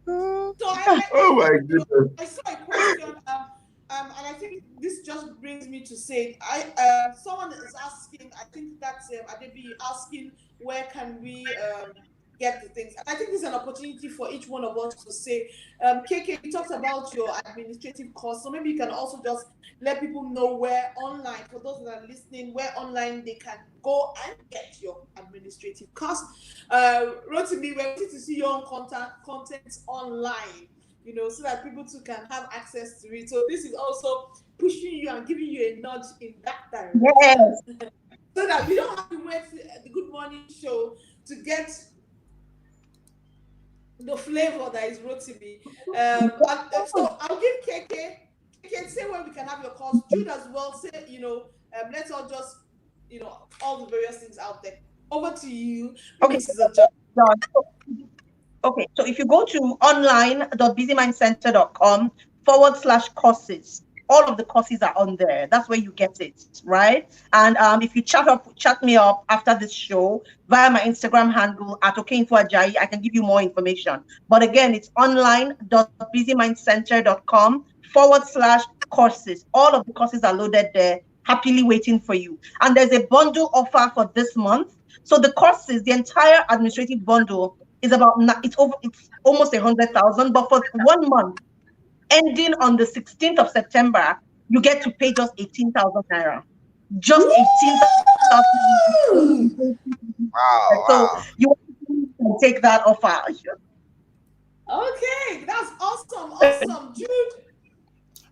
A: Oh my goodness.
C: I saw a question, and I think this just brings me to say, someone is asking, I think that's Adebi asking, where can we get the things? And I think this is an opportunity for each one of us to say, KK, you talked about your administrative costs, so maybe you can also just let people know where online, for those that are listening, where online they can go and get your administrative costs. Rotimi, we're waiting to see your own content online, so that people too can have access to it. So this is also pushing you and giving you a nudge in that direction.
B: Yes.
C: So that we don't have to wait the Good Morning Show to get the flavor that is Rotimi. So I'll give KK. KK, say where we can have your calls. Jude as well, say, let's all just, all the various things out there. Over to you.
B: Okay. Okay, so if you go to online.busymindcenter.com/courses, all of the courses are on there. That's where you get it, right? And if you chat me up after this show via my Instagram handle at Okeinfoajayi, I can give you more information. But again, it's online.busymindcenter.com/courses. All of the courses are loaded there, happily waiting for you. And there's a bundle offer for this month. So the courses, the entire administrative bundle is it's almost 100,000, but for 1 month, ending on the 16th of September, you get to pay just 18,000 naira. Just 18,000.
D: Wow.
B: So you can take that offer.
C: Okay, that's awesome, Jude.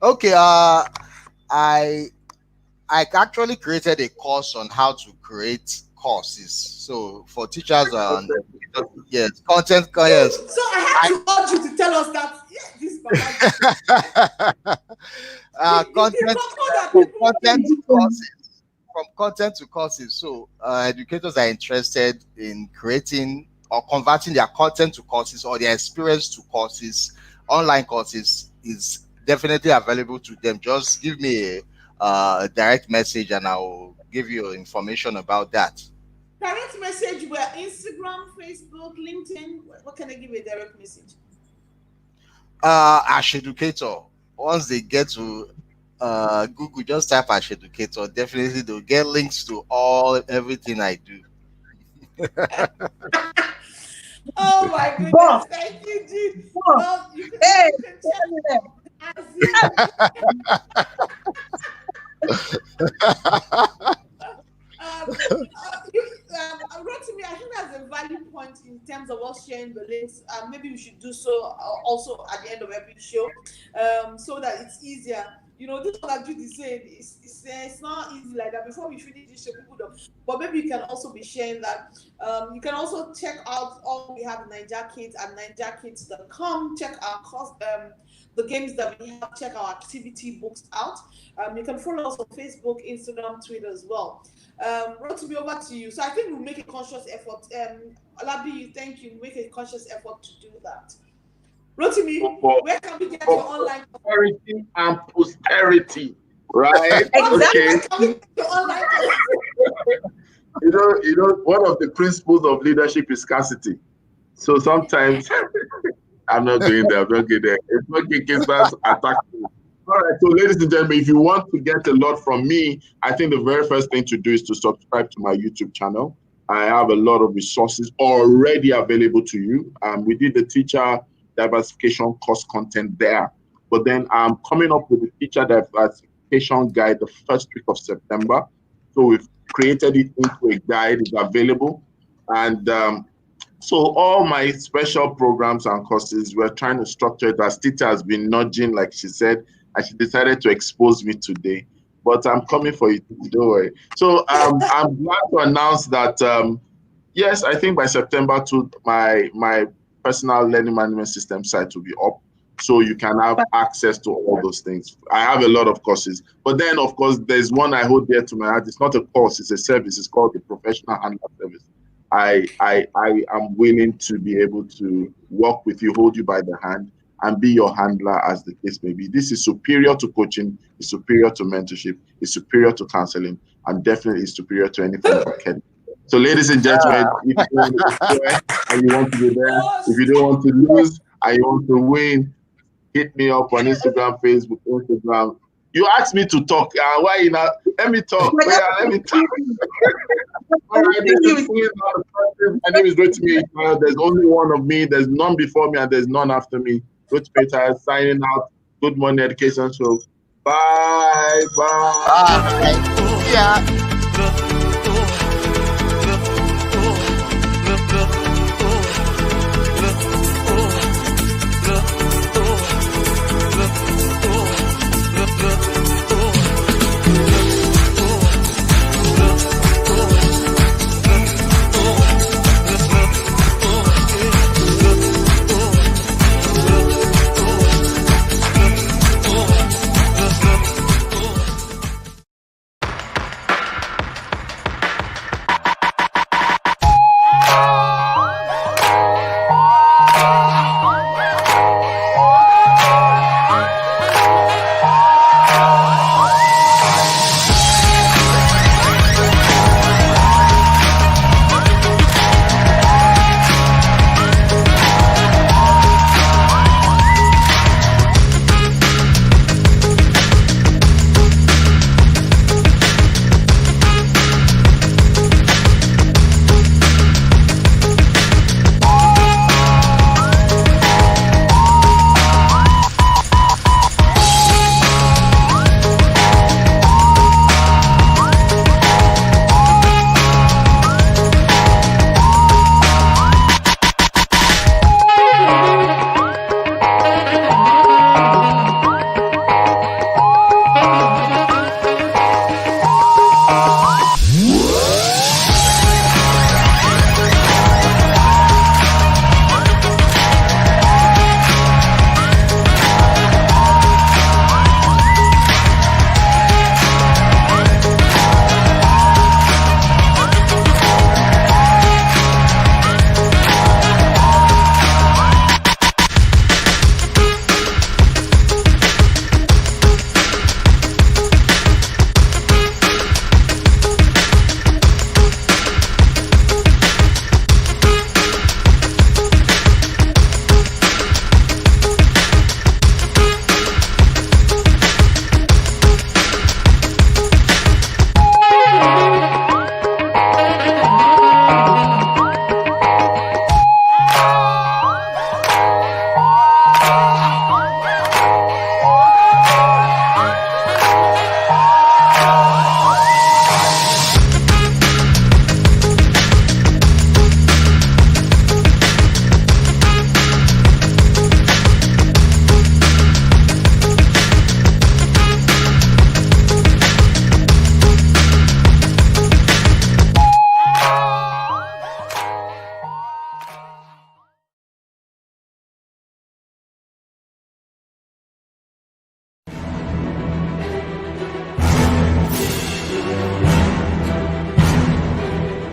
D: Okay, I actually created a course on how to create courses. So for teachers on yes, content. Yes.
C: So I have to urge you to tell us that this
D: content to courses. From content to courses. So educators are interested in creating or converting their content to courses or their experience to courses, online courses, is definitely available to them. Just give me a direct message and I'll give you information about that.
C: Direct message where Instagram, Facebook, LinkedIn. What can I give you a direct message?
D: Ash Educator. Once they get to Google, just type Ash Educator. Definitely they'll get links to everything I do.
C: Oh my goodness,
B: Boss,
C: thank you, Jude.
B: boss.
C: Well, you
B: Hey,
C: can check as Rotimi, I think that's a valid point in terms of us sharing the links. Maybe we should do so also at the end of every show, so that it's easier. You know, this what Judy said, it's not easy like that. Before we finish this show, people don't. But maybe you can also be sharing that. You can also check out all we have in Niger Kids at nigerkids.com. Check our course, the games that we have. Check our activity books out. You can follow us on Facebook, Instagram, Twitter as well. Rotimi, over to you. So I think we'll make a conscious effort. Olabi, thank you. Make a conscious effort to do that. Rotimi, where can we get your online
A: prosperity and posterity, right?
B: exactly.
C: Where can we get your online
A: You know, one of the principles of leadership is scarcity. So sometimes I'm not going there. I'm not going there. If not, can start attacking. All right. So, ladies and gentlemen, if you want to get a lot from me, I think the very first thing to do is to subscribe to my YouTube channel. I have a lot of resources already available to you. We did the teacher diversification course content there, but then I'm coming up with the teacher diversification guide the first week of September. So we've created it into a guide. It's available, and so all my special programs and courses, we're trying to structure it as Tita has been nudging, like she said, and she decided to expose me today. But I'm coming for you, don't worry. So I'm glad to announce that, yes, I think by September 2, my personal learning management system site will be up. So you can have access to all those things. I have a lot of courses. But then, of course, there's one I hold dear to my heart. It's not a course, it's a service. It's called the Professional Handler Service. I am willing to be able to work with you, hold you by the hand, and be your handler as the case may be. This is superior to coaching, it's superior to mentorship, it's superior to counseling, and definitely is superior to any form of academy. So, ladies and gentlemen, if you want to enjoy and you want to be there, if you don't want to lose and you want to win, hit me up on Instagram, Facebook, Instagram. You asked me to talk. Why you not? Let me talk. Let me talk. All right, this is my name is Rotimi. There's only one of me. There's none before me and there's none after me. Rotimi signing out. Good Morning Education Show. Bye. Bye.
D: Yeah.